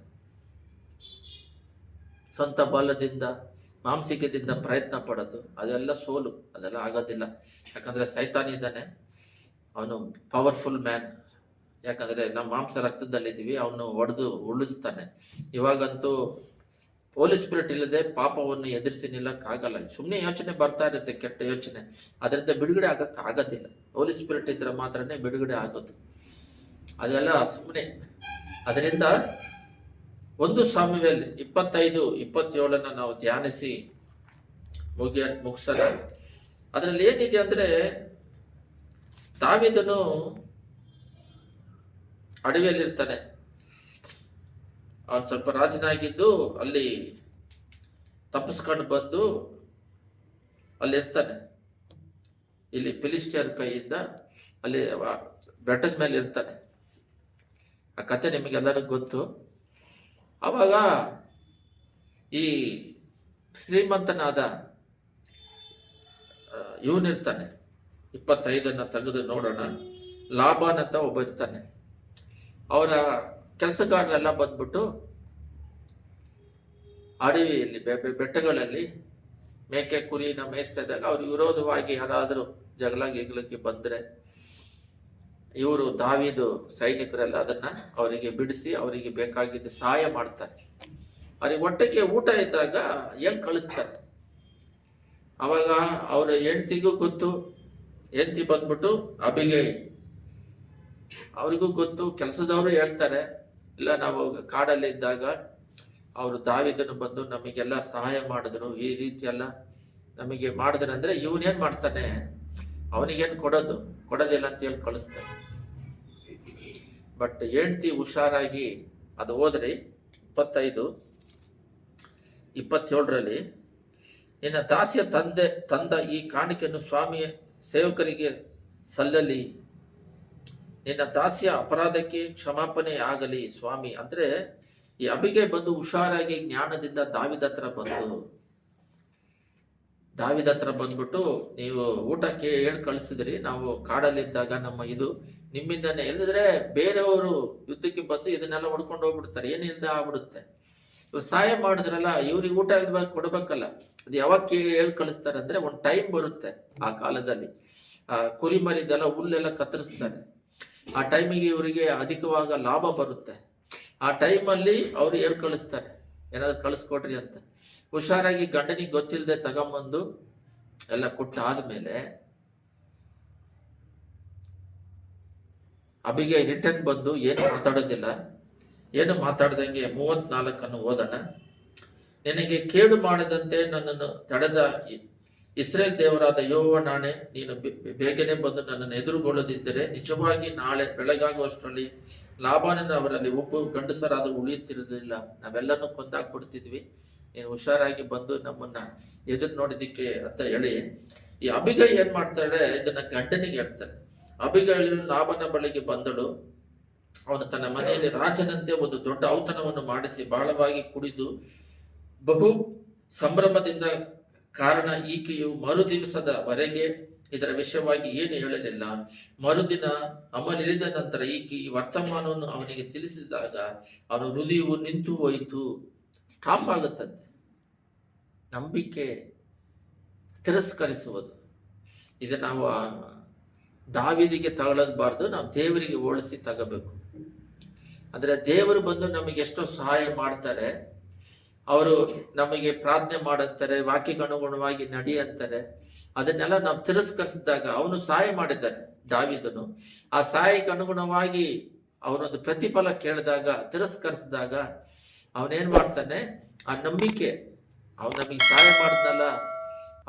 ಸ್ವಂತ ಬಲದಿಂದ ಮಾಂಸಿಕದಿಂದ ಪ್ರಯತ್ನ ಪಡೋದು, ಅದೆಲ್ಲ ಸೋಲು, ಅದೆಲ್ಲ ಆಗೋದಿಲ್ಲ. ಯಾಕಂದರೆ ಸೈತಾನ್ ಇದ್ದಾನೆ, ಅವನು ಪವರ್ಫುಲ್ ಮ್ಯಾನ್. ಯಾಕಂದರೆ ನಮ್ಮ ಮಾಂಸ ರಕ್ತದಲ್ಲಿದ್ದೀವಿ, ಅವನು ಹೊಡೆದು ಉಳಿಸ್ತಾನೆ. ಇವಾಗಂತೂ ಹೋಲಿ ಸ್ಪಿರಿಟ್ ಇಲ್ಲದೆ ಪಾಪವನ್ನು ಎದುರಿಸಿ ನಿಲ್ಲಕ್ಕಾಗಲ್ಲ. ಸುಮ್ಮನೆ ಯೋಚನೆ ಬರ್ತಾ ಇರುತ್ತೆ, ಕೆಟ್ಟ ಯೋಚನೆ, ಅದರಿಂದ ಬಿಡುಗಡೆ ಆಗೋಕ್ಕಾಗೋದಿಲ್ಲ. ಹೋಲಿ ಸ್ಪಿರಿಟ್ ಇದ್ರೆ ಮಾತ್ರನೇ ಬಿಡುಗಡೆ ಆಗೋದು, ಅದೆಲ್ಲ ಸುಮ್ಮನೆ. ಅದರಿಂದ 1 ಸಾಮುವೇಲ್ 25-27 ನಾವು ಧ್ಯಾನಿಸಿ ಮುಗಿಸೋಣ. ಅದರಲ್ಲಿ ಏನಿದೆ ಅಂದರೆ, ದಾವೀದನು ಅಡವಿಯಲ್ಲಿರ್ತಾನೆ. ಅವನು ಸ್ವಲ್ಪ ರಾಜನಾಗಿದ್ದು ಅಲ್ಲಿ ತಪ್ಪಿಸ್ಕೊಂಡು ಬಂದು ಅಲ್ಲಿರ್ತಾನೆ. ಇಲ್ಲಿ ಫಿಲಿಸ್ಟಿಯರ್ ಕೈಯಿಂದ ಅಲ್ಲಿ ಬೆಟ್ಟದ ಮೇಲೆ ಇರ್ತಾನೆ. ಆ ಕತೆ ನಿಮಗೆಲ್ಲರಿಗೂ ಗೊತ್ತು. ಆವಾಗ ಈ ಶ್ರೀಮಂತನಾದ ಇವನಿರ್ತಾನೆ. 25 ತೆಗೆದು ನೋಡೋಣ. ಲಾಬಾನ್ ಅಂತ ಒಬ್ಬ ಇರ್ತಾನೆ. ಅವರ ಕೆಲಸಗಾರರೆಲ್ಲ ಬಂದ್ಬಿಟ್ಟು ಅಡವಿಯಲ್ಲಿ ಬೆಟ್ಟಗಳಲ್ಲಿ ಮೇಕೆ ಕುರಿನ ಮೇಯಿಸ್ತಾ ಇದ್ದಾಗ ಅವ್ರ ವಿರೋಧವಾಗಿ ಯಾರಾದರೂ ಜಗಳಕ್ಕೆ ಬಂದರೆ ಇವರು ದಾವೀದು ಸೈನಿಕರೆಲ್ಲ ಅದನ್ನ ಅವರಿಗೆ ಬಿಡಿಸಿ ಅವರಿಗೆ ಬೇಕಾಗಿದ್ದು ಸಹಾಯ ಮಾಡ್ತಾರೆ. ಅವ್ರಿಗೆ ಹೊಟ್ಟೆಗೆ ಊಟ ಇದ್ದಾಗ ಕಳಿಸ್ತಾರೆ. ಅವಾಗ ಅವ್ರ ಹೆಂಡತಿಗೂ ಗೊತ್ತು, ಹೆಂಡತಿ ಬಂದ್ಬಿಟ್ಟು ಅಬಿಗೈಲ್, ಅವರಿಗೂ ಗೊತ್ತು. ಕೆಲಸದವರು ಹೇಳ್ತಾರೆ, ಇಲ್ಲ ನಾವು ಕಾಡಲ್ಲಿ ಇದ್ದಾಗ ಅವರು ದಾವೀದನು ಬಂದು ನಮಗೆಲ್ಲ ಸಹಾಯ ಮಾಡಿದ್ರು, ಈ ರೀತಿ ಎಲ್ಲ ನಮಗೆ ಮಾಡಿದ್ರು ಅಂದರೆ ಇವನೇನು ಮಾಡ್ತಾನೆ, ಅವನಿಗೇನು ಕೊಡೋದಿಲ್ಲ ಅಂತ ಹೇಳಿ ಕಳಿಸ್ತಾನೆ. ಬಟ್ ಹೆಂಡ್ತಿ ಹುಷಾರಾಗಿ ಅದು ಹೋದ್ರಿ 25-27 ನಿನ್ನ ದಾಸಿಯ ತಂದ ಈ ಕಾಣಿಕೆಯನ್ನು ಸ್ವಾಮಿಯ ಸೇವಕರಿಗೆ ಸಲ್ಲಲಿ, ನಿನ್ನ ದಾಸಿಯ ಅಪರಾಧಕ್ಕೆ ಕ್ಷಮಾಪಣೆ ಆಗಲಿ ಸ್ವಾಮಿ. ಅಂದ್ರೆ ಈ ಅಬಿಗೆ ಬಂದು ಹುಷಾರಾಗಿ ಜ್ಞಾನದಿಂದ ದಾವೀದ ಹತ್ರ ಬಂದ್ಬಿಟ್ಟು, ನೀವು ಊಟಕ್ಕೆ ಕಳಿಸಿದ್ರಿ, ನಾವು ಕಾಡಲ್ಲಿದ್ದಾಗ ನಮ್ಮ ಇದು ನಿಮ್ಮಿಂದನೇ, ಇಲ್ಲದ್ರೆ ಬೇರೆಯವರು ಯುದ್ಧಕ್ಕೆ ಬಂದು ಇದನ್ನೆಲ್ಲ ಹೊಡ್ಕೊಂಡು ಹೋಗ್ಬಿಡ್ತಾರೆ, ಏನಿಲ್ಲದೆ ಆಗ್ಬಿಡುತ್ತೆ. ಇವ್ರು ಸಹಾಯ ಮಾಡಿದ್ರಲ್ಲ, ಇವ್ರಿಗೆ ಊಟ ಕೊಡ್ಬೇಕಲ್ಲ. ಅದು ಯಾವಾಗ ಕಳಿಸ್ತಾರೆ ಅಂದ್ರೆ ಒಂದು ಟೈಮ್ ಬರುತ್ತೆ. ಆ ಕಾಲದಲ್ಲಿ ಕುರಿಮರಿದೆಲ್ಲ ಹುಲ್ಲೆಲ್ಲ ಕತ್ತರಿಸ್ತಾರೆ. ಆ ಟೈಮಿಗೆ ಇವರಿಗೆ ಅಧಿಕವಾಗ ಲಾಭ ಬರುತ್ತೆ. ಆ ಟೈಮಲ್ಲಿ ಅವರು ಕಳಿಸ್ತಾರೆ, ಏನಾದ್ರು ಕಳಿಸ್ಕೊಡ್ರಿ ಅಂತ. ಹುಷಾರಾಗಿ ಗಂಡನಿಗೆ ಗೊತ್ತಿಲ್ಲದೆ ತಗೊಂಬಂದು ಎಲ್ಲ ಕೊಟ್ಟಾದ್ಮೇಲೆ ಅಬಿಗೆ ರಿಟರ್ನ್ ಬಂದು ಏನು ಮಾತಾಡೋದಿಲ್ಲ, ಏನು ಮಾತಾಡ್ದಂಗೆ 34 ಓದೋಣ. ನಿನಗೆ ಕೇಡು ಮಾಡದಂತೆ ನನ್ನನ್ನು ತಡೆದ ಇಸ್ರೇಲ್ ದೇವರಾದ ಯೆಹೋವನಾಣೆ, ನೀನು ಬೇಗನೆ ಬಂದು ನನ್ನನ್ನು ಎದುರುಗೊಳ್ಳದಿದ್ದರೆ ನಿಜವಾಗಿ ನಾಳೆ ಬೆಳಗಾಗುವಷ್ಟರಲ್ಲಿ ಲಾಬಾನನ ಅವರಲ್ಲಿ ಒಬ್ಬ ಗಂಡಸರಾದರೂ ಉಳಿಯುತ್ತಿರುವುದಿಲ್ಲ, ನಾವೆಲ್ಲನೂ ಕೊಂದಾಕ್ಬಿಡ್ತಿದ್ವಿ. ನೀನು ಹುಷಾರಾಗಿ ಬಂದು ನಮ್ಮನ್ನ ಎದುರು ನೋಡಿದ್ದಕ್ಕೆ ಅಂತ ಹೇಳಿ ಈ ಅಬಿಗೈ ಏನ್ ಮಾಡ್ತಾಳೆ, ಇದನ್ನ ಗಂಡನಿಗೆ ಹೇಳ್ತಾಳೆ. ಅಬಿಗೈಲು ಲಾಬನ ಬಳಿಗೆ ಬಂದಳು. ಅವನು ತನ್ನ ಮನೆಯಲ್ಲಿ ರಾಜನಂತೆ ಒಂದು ದೊಡ್ಡ ಔತಣವನ್ನು ಮಾಡಿಸಿ ಬಹಳವಾಗಿ ಕುಡಿದು ಬಹು ಸಂಭ್ರಮದಿಂದ ಕಾರಣ ಈಕೆಯು ಮರುದಿವಸದವರೆಗೆ ಇದರ ವಿಷಯವಾಗಿ ಏನು ಹೇಳಲಿಲ್ಲ. ಮರುದಿನ ಅಮಲಿಳಿದ ನಂತರ ಈಕೆ ಈ ವರ್ತಮಾನವನ್ನು ಅವನಿಗೆ ತಿಳಿಸಿದಾಗ ಅವನ ಹೃದಯವು ನಿಂತು ಹೋಯಿತು. ಸ್ಟಾಪ್ ಆಗುತ್ತಂತೆ. ನಂಬಿಕೆ ತಿರಸ್ಕರಿಸುವುದು, ಇದು ನಾವು ದಾವೀದಿಗೆ ತಗೊಳ್ಳೋದ್ಬಾರ್ದು, ನಾವು ದೇವರಿಗೆ ಹೋಲಿಸಿ ತಗೋಬೇಕು. ಅಂದ್ರೆ ದೇವರು ಬಂದು ನಮಗೆ ಎಷ್ಟೋ ಸಹಾಯ ಮಾಡ್ತಾರೆ, ಅವರು ನಮಗೆ ಪ್ರಾರ್ಥನೆ ಮಾಡುತ್ತಾರೆ, ವಾಕ್ಯಕ್ಕೆ ಅನುಗುಣವಾಗಿ ನಡಿ ಅಂತಾರೆ. ಅದನ್ನೆಲ್ಲ ನಾವು ತಿರಸ್ಕರಿಸಿದಾಗ ಅವನು ಸಹಾಯ ಮಾಡಿದ್ದಾನೆ. ದಾವೀದನು. ಆ ಸಹಾಯಕ್ಕೆ ಅನುಗುಣವಾಗಿ ಅವನೊಂದು ಪ್ರತಿಫಲ ಕೇಳಿದಾಗ, ತಿರಸ್ಕರಿಸಿದಾಗ ಅವನೇನ್ ಮಾಡ್ತಾನೆ, ಆ ನಂಬಿಕೆ, ಅವ್ನು ನಮಗೆ ಸಹಾಯ ಮಾಡಿದ್ನಲ್ಲ,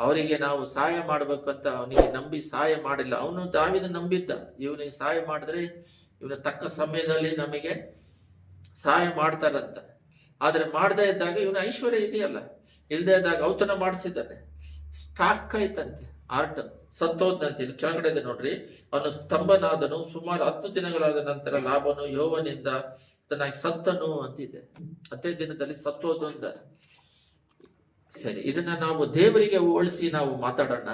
ಅವರಿಗೆ ನಾವು ಸಹಾಯ ಮಾಡ್ಬೇಕಂತ ಅವನಿಗೆ ನಂಬಿ ಸಹಾಯ ಮಾಡಿಲ್ಲ. ಅವನು ದಾವೀದ ನಂಬಿದ್ದ, ಇವನಿಗೆ ಸಹಾಯ ಮಾಡಿದ್ರೆ ಇವನ ತಕ್ಕ ಸಮಯದಲ್ಲಿ ನಮಗೆ ಸಹಾಯ ಮಾಡ್ತಾರಂತ. ಆದ್ರೆ ಮಾಡದೇ ಇದ್ದಾಗ ಇವನ ಐಶ್ವರ್ಯ ಇದೆಯಲ್ಲ, ಇಲ್ಲದೆ ಇದ್ದಾಗ ಔತಣ ಮಾಡಿಸಿದ್ದಾನೆ. ಸ್ಟಾಕ್ ಆಯ್ತಂತೆ, ಆರ್ಟ್ ಸತ್ತೋದ್ನಂತೆ. ಇದು ಕೆಳಗಡೆ ಇದೆ ನೋಡ್ರಿ. ಅವನು ಸ್ತಂಭನಾದನು, ಸುಮಾರು 10 ದಿನಗಳಾದ ನಂತರ ಲಾಭನು ಯೆಹೋವನಿಂದ ತನ್ನಾಗಿ ಸತ್ತನು ಅಂತಿದೆ. 10 ದಿನದಲ್ಲಿ ಸತ್ತೋದು ಅಂತ. ಸರಿ, ಇದನ್ನ ನಾವು ದೇವರಿಗೆ ಹೋಲಿಸಿ ನಾವು ಮಾತಾಡೋಣ.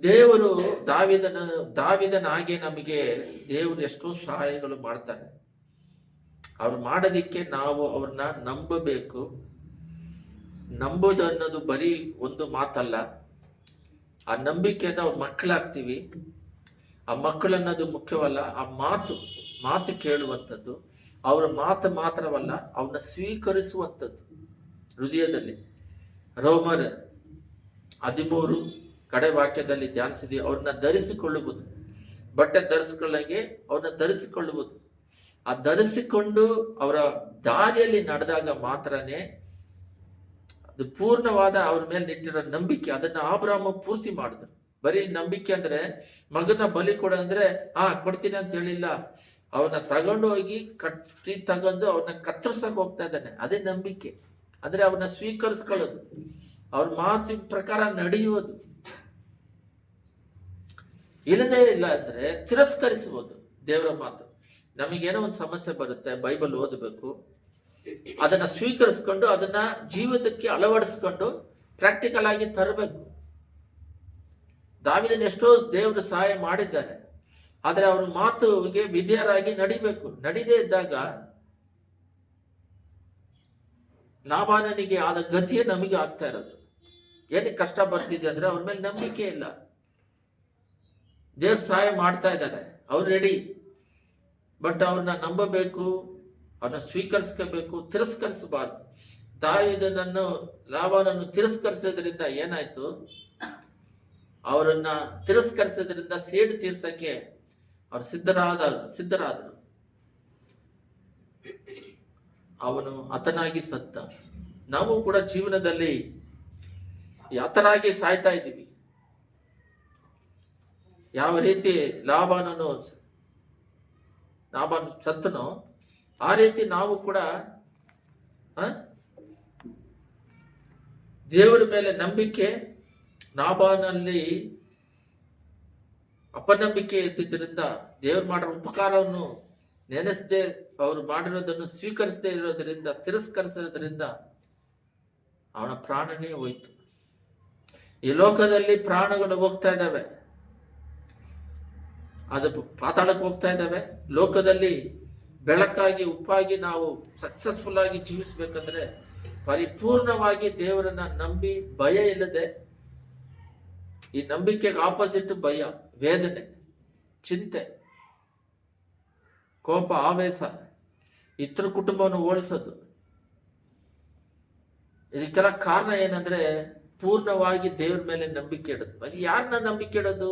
ದೇವರು ದಾವಿದನ ಹಾಗೆ ನಮಗೆ ದೇವರು ಎಷ್ಟೋ ಸಹಾಯಗಳು ಮಾಡ್ತಾರೆ. ಅವ್ರು ಮಾಡೋದಿಕ್ಕೆ ನಾವು ಅವ್ರನ್ನ ನಂಬಬೇಕು. ನಂಬೋದು ಅನ್ನೋದು ಬರೀ ಒಂದು ಮಾತಲ್ಲ. ಆ ನಂಬಿಕೆಯಿಂದ ಅವ್ರ ಮಕ್ಕಳಾಗ್ತೀವಿ. ಆ ಮಕ್ಕಳು ಅನ್ನೋದು ಮುಖ್ಯವಲ್ಲ, ಆ ಮಾತು ಕೇಳುವಂಥದ್ದು, ಅವರ ಮಾತು ಮಾತ್ರವಲ್ಲ, ಅವನ್ನ ಸ್ವೀಕರಿಸುವಂಥದ್ದು ಹೃದಯದಲ್ಲಿ. ರೋಮರ್ 13 ಕಡೆ ವಾಕ್ಯದಲ್ಲಿ ಧ್ಯಾನಿಸಿದ್ವಿ. ಅವ್ರನ್ನ ಧರಿಸಿಕೊಳ್ಳುವುದು, ಬಟ್ಟೆ ಧರಿಸಿಕೊಳ್ಳಂಗೆ ಅವ್ರನ್ನ ಧರಿಸಿಕೊಳ್ಳುವುದು. ಆ ಧರಿಸಿಕೊಂಡು ಅವರ ದಾರಿಯಲ್ಲಿ ನಡೆದಾಗ ಮಾತ್ರನೇ ಅದು ಪೂರ್ಣವಾದ ಅವ್ರ ಮೇಲೆ ನಿಟ್ಟಿರೋ ನಂಬಿಕೆ. ಅದನ್ನ ಅಬ್ರಹಾಮ ಪೂರ್ತಿ ಮಾಡಿದ್ರು. ಬರೀ ನಂಬಿಕೆ ಅಂದ್ರೆ ಮಗನ ಬಲಿ ಕೊಡಂದ್ರೆ ಕೊಡ್ತೀನಿ ಅಂತ ಹೇಳಿಲ್ಲ. ಅವನ್ನ ತಗೊಂಡು ಹೋಗಿ ತಗೊಂಡು ಅವನ್ನ ಕತ್ತರಿಸಕ್ ಹೋಗ್ತಾ ಇದ್ದಾನೆ. ಅದೇ ನಂಬಿಕೆ. ಅಂದ್ರೆ ಅವನ್ನ ಸ್ವೀಕರಿಸ್ಕೊಳ್ಳೋದು, ಅವ್ರ ಮಾತಿನ ಪ್ರಕಾರ ನಡೆಯುವುದು. ಇಲ್ಲದೇ ಇಲ್ಲ ಅಂದ್ರೆ ತಿರಸ್ಕರಿಸಬಹುದು ದೇವರ ಮಾತು. ನಮಗೇನೋ ಒಂದು ಸಮಸ್ಯೆ ಬರುತ್ತೆ, ಬೈಬಲ್ ಓದಬೇಕು, ಅದನ್ನ ಸ್ವೀಕರಿಸ್ಕೊಂಡು ಅದನ್ನ ಜೀವಿತಕ್ಕೆ ಅಳವಡಿಸ್ಕೊಂಡು ಪ್ರಾಕ್ಟಿಕಲ್ ಆಗಿ ತರಬೇಕು. ದಾವೀದನ ಎಷ್ಟೋ ದೇವರು ಸಹಾಯ ಮಾಡಿದ್ದಾರೆ, ಆದ್ರೆ ಅವ್ರ ಮಾತುಗೆ ವಿಧೇಯರಾಗಿ ನಡಿಬೇಕು. ನಡಿದೇ ಇದ್ದಾಗ ನಾಬಾಲನಿಗೆ ಆದ ಗತಿಯೇ ನಮಗೆ ಆಗ್ತಾ ಇರೋದು. ಏನಕ್ಕೆ ಕಷ್ಟ ಬರ್ತಿದೆ ಅಂದ್ರೆ ಅವ್ರ ಮೇಲೆ ನಂಬಿಕೆ ಇಲ್ಲ. ದೇವ್ರ ಸಹಾಯ ಮಾಡ್ತಾ ಇದ್ದಾರೆ, ಅವ್ರು ರೆಡಿ, ಬಟ್ ಅವ್ರನ್ನ ನಂಬಬೇಕು, ಅವ್ರನ್ನ ಸ್ವೀಕರಿಸ್ಕೋಬೇಕು, ತಿರಸ್ಕರಿಸಬಾರ್ದು. ದಾವೀದನನ್ನು ಲಾಬಾನನ್ನು ತಿರಸ್ಕರಿಸೋದ್ರಿಂದ ಏನಾಯ್ತು, ಅವರನ್ನ ತಿರಸ್ಕರಿಸೋದ್ರಿಂದ ಸೇಡು ತೀರ್ಸಕ್ಕೆ ಅವ್ರು ಸಿದ್ಧರಾದರು. ಅವನು ಹತನಾಗಿ ಸತ್ತ. ನಾವು ಕೂಡ ಜೀವನದಲ್ಲಿ ಹತನಾಗಿ ಸಾಯ್ತಾ ಇದ್ದೀವಿ. ಯಾವ ರೀತಿ ಲಾಬಾನನು ಸತ್ತನೋ ಆ ರೀತಿ ನಾವು ಕೂಡ ದೇವರ ಮೇಲೆ ನಂಬಿಕೆ, ನಾಬಾನಲ್ಲಿ ಅಪನಂಬಿಕೆ ಇದ್ದಿದ್ದರಿಂದ ದೇವರು ಮಾಡಿರೋ ಉಪಕಾರವನ್ನು ನೆನೆಸದೆ, ಅವರು ಮಾಡಿರೋದನ್ನು ಸ್ವೀಕರಿಸದೇ ಇರೋದ್ರಿಂದ, ತಿರಸ್ಕರಿಸಿರೋದ್ರಿಂದ ಅವನ ಪ್ರಾಣನೇ ಹೋಯ್ತು. ಈ ಲೋಕದಲ್ಲಿ ಪ್ರಾಣಗಳು ಹೋಗ್ತಾ ಇದ್ದಾವೆ, ಅದು ಪಾತಾಳಕ್ಕೆ ಹೋಗ್ತಾ ಇದ್ದಾವೆ. ಲೋಕದಲ್ಲಿ ಬೆಳಕಾಗಿ ಉಪ್ಪಾಗಿ ನಾವು ಸಕ್ಸಸ್ಫುಲ್ ಆಗಿ ಜೀವಿಸ್ಬೇಕಂದ್ರೆ ಪರಿಪೂರ್ಣವಾಗಿ ದೇವರನ್ನ ನಂಬಿ, ಭಯ ಇಲ್ಲದೆ. ಈ ನಂಬಿಕೆಗೆ ಆಪೋಸಿಟ್ ಭಯ, ವೇದನೆ, ಚಿಂತೆ, ಕೋಪ, ಆವೇಶ, ಇತರ ಕುಟುಂಬವನ್ನು ಓಡಿಸೋದು. ಇದಕ್ಕೆಲ್ಲ ಕಾರಣ ಏನಂದ್ರೆ ಪೂರ್ಣವಾಗಿ ದೇವ್ರ ಮೇಲೆ ನಂಬಿಕೆ ಇಡೋದು. ಅದು ಯಾರನ್ನ ನಂಬಿಕೆ ಇಡೋದು?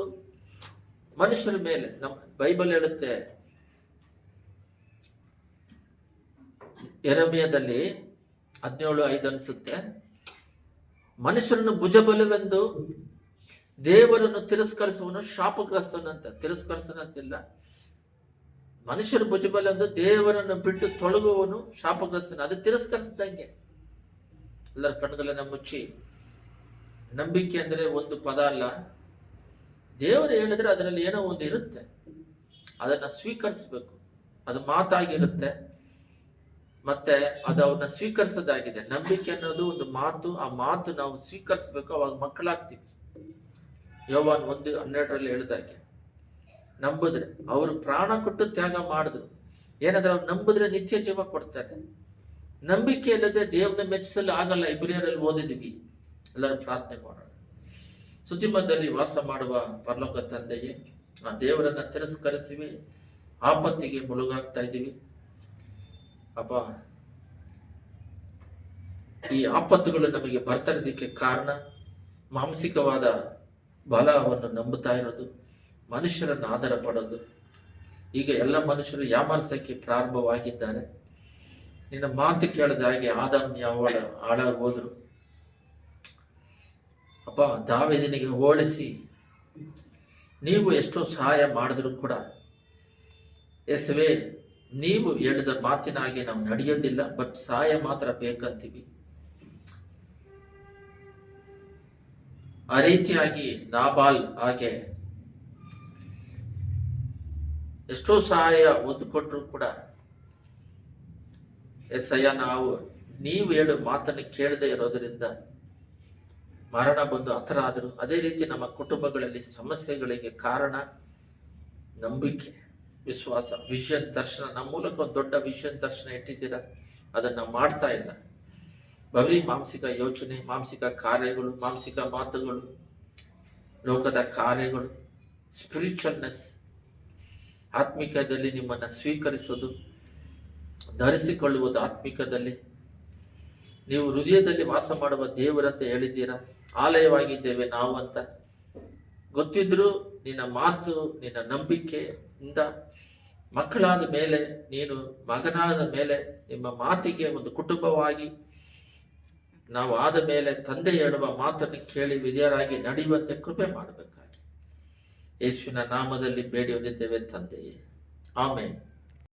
ಮನುಷ್ಯರ ಮೇಲೆ. ಬೈಬಲ್ ಹೇಳುತ್ತೆ ಯೆರೆಮೀಯದಲ್ಲಿ 17:5 ಅನ್ಸುತ್ತೆ, ಮನುಷ್ಯರನ್ನು ಭುಜಬಲವೆಂದು ದೇವರನ್ನು ತಿರಸ್ಕರಿಸುವನು ಶಾಪಗ್ರಸ್ತನಂತ. ತಿರಸ್ಕರಿಸನಂತಿಲ್ಲ, ಮನುಷ್ಯರು ಭುಜಬಲೆಂದು ದೇವರನ್ನು ಬಿಟ್ಟು ತೊಳಗುವವನು ಶಾಪಗ್ರಸ್ತನ. ಅದು ತಿರಸ್ಕರಿಸಿದಂಗೆ. ಎಲ್ಲರ ಕಣ್ಣುಗಳನ್ನ ಮುಚ್ಚಿ, ನಂಬಿಕೆ ಅಂದ್ರೆ ಒಂದು ಪದ ಅಲ್ಲ. ದೇವರು ಹೇಳಿದ್ರೆ ಅದರಲ್ಲಿ ಏನೋ ಒಂದು ಇರುತ್ತೆ, ಅದನ್ನ ಸ್ವೀಕರಿಸಬೇಕು. ಅದು ಮಾತಾಗಿರುತ್ತೆ, ಮತ್ತೆ ಅದು ಅವನ್ನ ಸ್ವೀಕರಿಸೋದಾಗಿದೆ. ನಂಬಿಕೆ ಅನ್ನೋದು ಒಂದು ಮಾತು. ಆ ಮಾತು ನಾವು ಸ್ವೀಕರಿಸಬೇಕು, ಅವಾಗ ಮಕ್ಕಳಾಗ್ತೀವಿ. ಯೋವಾನ್ 1:12 ಹೇಳಿದಾಗೆ ನಂಬಿದ್ರೆ, ಅವರು ಪ್ರಾಣ ಕೊಟ್ಟು ತ್ಯಾಗ ಮಾಡಿದ್ರು. ಏನಾದ್ರೆ ಅವ್ರು ನಂಬಿದ್ರೆ ನಿತ್ಯ ಜೀವ ಕೊಡ್ತಾರೆ. ನಂಬಿಕೆ ಇಲ್ಲದೆ ದೇವ್ರನ್ನ ಮೆಚ್ಚಿಸಲು ಆಗಲ್ಲ. ಇಬ್ರಿಯರಲ್ಲಿ ಓದಿದ್ವಿ. ಎಲ್ಲರೂ ಪ್ರಾರ್ಥನೆ ಮಾಡೋಣ. ಸುದ್ದಿಮದಲ್ಲಿ ವಾಸ ಮಾಡುವ ಪರಲೋಕ ತಂದೆಯೇ, ಆ ದೇವರನ್ನ ತಿರಸ್ಕರಿಸಿವಿ, ಆಪತ್ತಿಗೆ ಮುಳುಗಾಗ್ತಾ ಇದ್ದೀವಿ ಅಪ್ಪ. ಈ ಆಪತ್ತುಗಳು ನಮಗೆ ಬರ್ತಾ ಇರೋದಕ್ಕೆ ಕಾರಣ ಮಾನಸಿಕವಾದ ಬಲವನ್ನು ನಂಬುತ್ತಾ ಇರೋದು, ಮನುಷ್ಯರನ್ನು ಆಧಾರ ಪಡೋದು. ಈಗ ಎಲ್ಲ ಮನುಷ್ಯರು ಯಾಮಾರ್ಸಕ್ಕೆ ಪ್ರಾರಂಭವಾಗಿದ್ದಾರೆ. ನಿನ್ನ ಮಾತು ಕೇಳದ ಹಾಗೆ ಆದಾಮ್ ಯಾವಳ ಹಾಳಾಗೋದ್ರು. ಅಪ್ಪ, ದಾವೀದನಿಗೆ ಹೋಲಿಸಿ ನೀವು ಎಷ್ಟೋ ಸಹಾಯ ಮಾಡಿದ್ರು ಕೂಡ ಯೇಸುವೇ, ನೀವು ಹೇಳಿದ ಮಾತಿನ ಹಾಗೆ ನಾವು ನಡೆಯೋದಿಲ್ಲ, ಬಟ್ ಸಹಾಯ ಮಾತ್ರ ಬೇಕಂತೀವಿ. ಆ ರೀತಿಯಾಗಿ ನಾಬಾಲ್ ಹಾಗೆ ಎಷ್ಟೋ ಸಹಾಯ ಹೊಂದಿಕೊಂಡ್ರು ಕೂಡ ಎಸ್ಸಯ್ಯ, ನೀವು ಹೇಳು ಮಾತನ್ನು ಕೇಳದೆ ಇರೋದರಿಂದ ಮರಣ ಬಂದು ಹತರಾದರು. ಅದೇ ರೀತಿ ನಮ್ಮ ಕುಟುಂಬಗಳಲ್ಲಿ ಸಮಸ್ಯೆಗಳಿಗೆ ಕಾರಣ ನಂಬಿಕೆ, ವಿಶ್ವಾಸ, ವಿಷನ್ ದರ್ಶನ. ನಮ್ಮ ಮೂಲಕ ಒಂದು ದೊಡ್ಡ ವಿಷನ್ ದರ್ಶನ ಇಟ್ಟಿದ್ದೀರ, ಅದನ್ನು ಮಾಡ್ತಾ ಇಲ್ಲ. ಬರೀ ಮಾನಸಿಕ ಯೋಚನೆ, ಮಾನಸಿಕ ಕಾರ್ಯಗಳು, ಮಾನಸಿಕ ಮಾತುಗಳು, ಲೋಕದ ಕಾರ್ಯಗಳು, ಸ್ಪಿರಿಚುವಲ್ನೆಸ್, ಆತ್ಮಿಕದಲ್ಲಿ ನಿಮ್ಮನ್ನು ಸ್ವೀಕರಿಸೋದು, ಧರಿಸಿಕೊಳ್ಳುವುದು. ಆತ್ಮಿಕದಲ್ಲಿ ನೀವು ಹೃದಯದಲ್ಲಿ ವಾಸ ಮಾಡುವ ದೇವರಂತ ಹೇಳಿದ್ದೀರಾ. ಆಲಯವಾಗಿದ್ದೇವೆ ನಾವು ಅಂತ ಗೊತ್ತಿದ್ರೂ ನಿನ್ನ ಮಾತು, ನಿನ್ನ ನಂಬಿಕೆಯಿಂದ ಮಕ್ಕಳಾದ ಮೇಲೆ, ನೀನು ಮಗನಾದ ಮೇಲೆ, ನಿಮ್ಮ ಮಾತಿಗೆ ಒಂದು ಕುಟುಂಬವಾಗಿ ನಾವು ಆದ ಮೇಲೆ ತಂದೆ ಹೇಳುವ ಮಾತನ್ನು ಕೇಳಿ ವಿಧೇಯರಾಗಿ ನಡೆಯುವಂತೆ ಕೃಪೆ ಮಾಡಬೇಕಾಗಿ ಯೇಸುವಿನ ನಾಮದಲ್ಲಿ ಬೇಡಿ ಹೊಂದಿದ್ದೇವೆ ತಂದೆಯೇ, ಆಮೆನ್.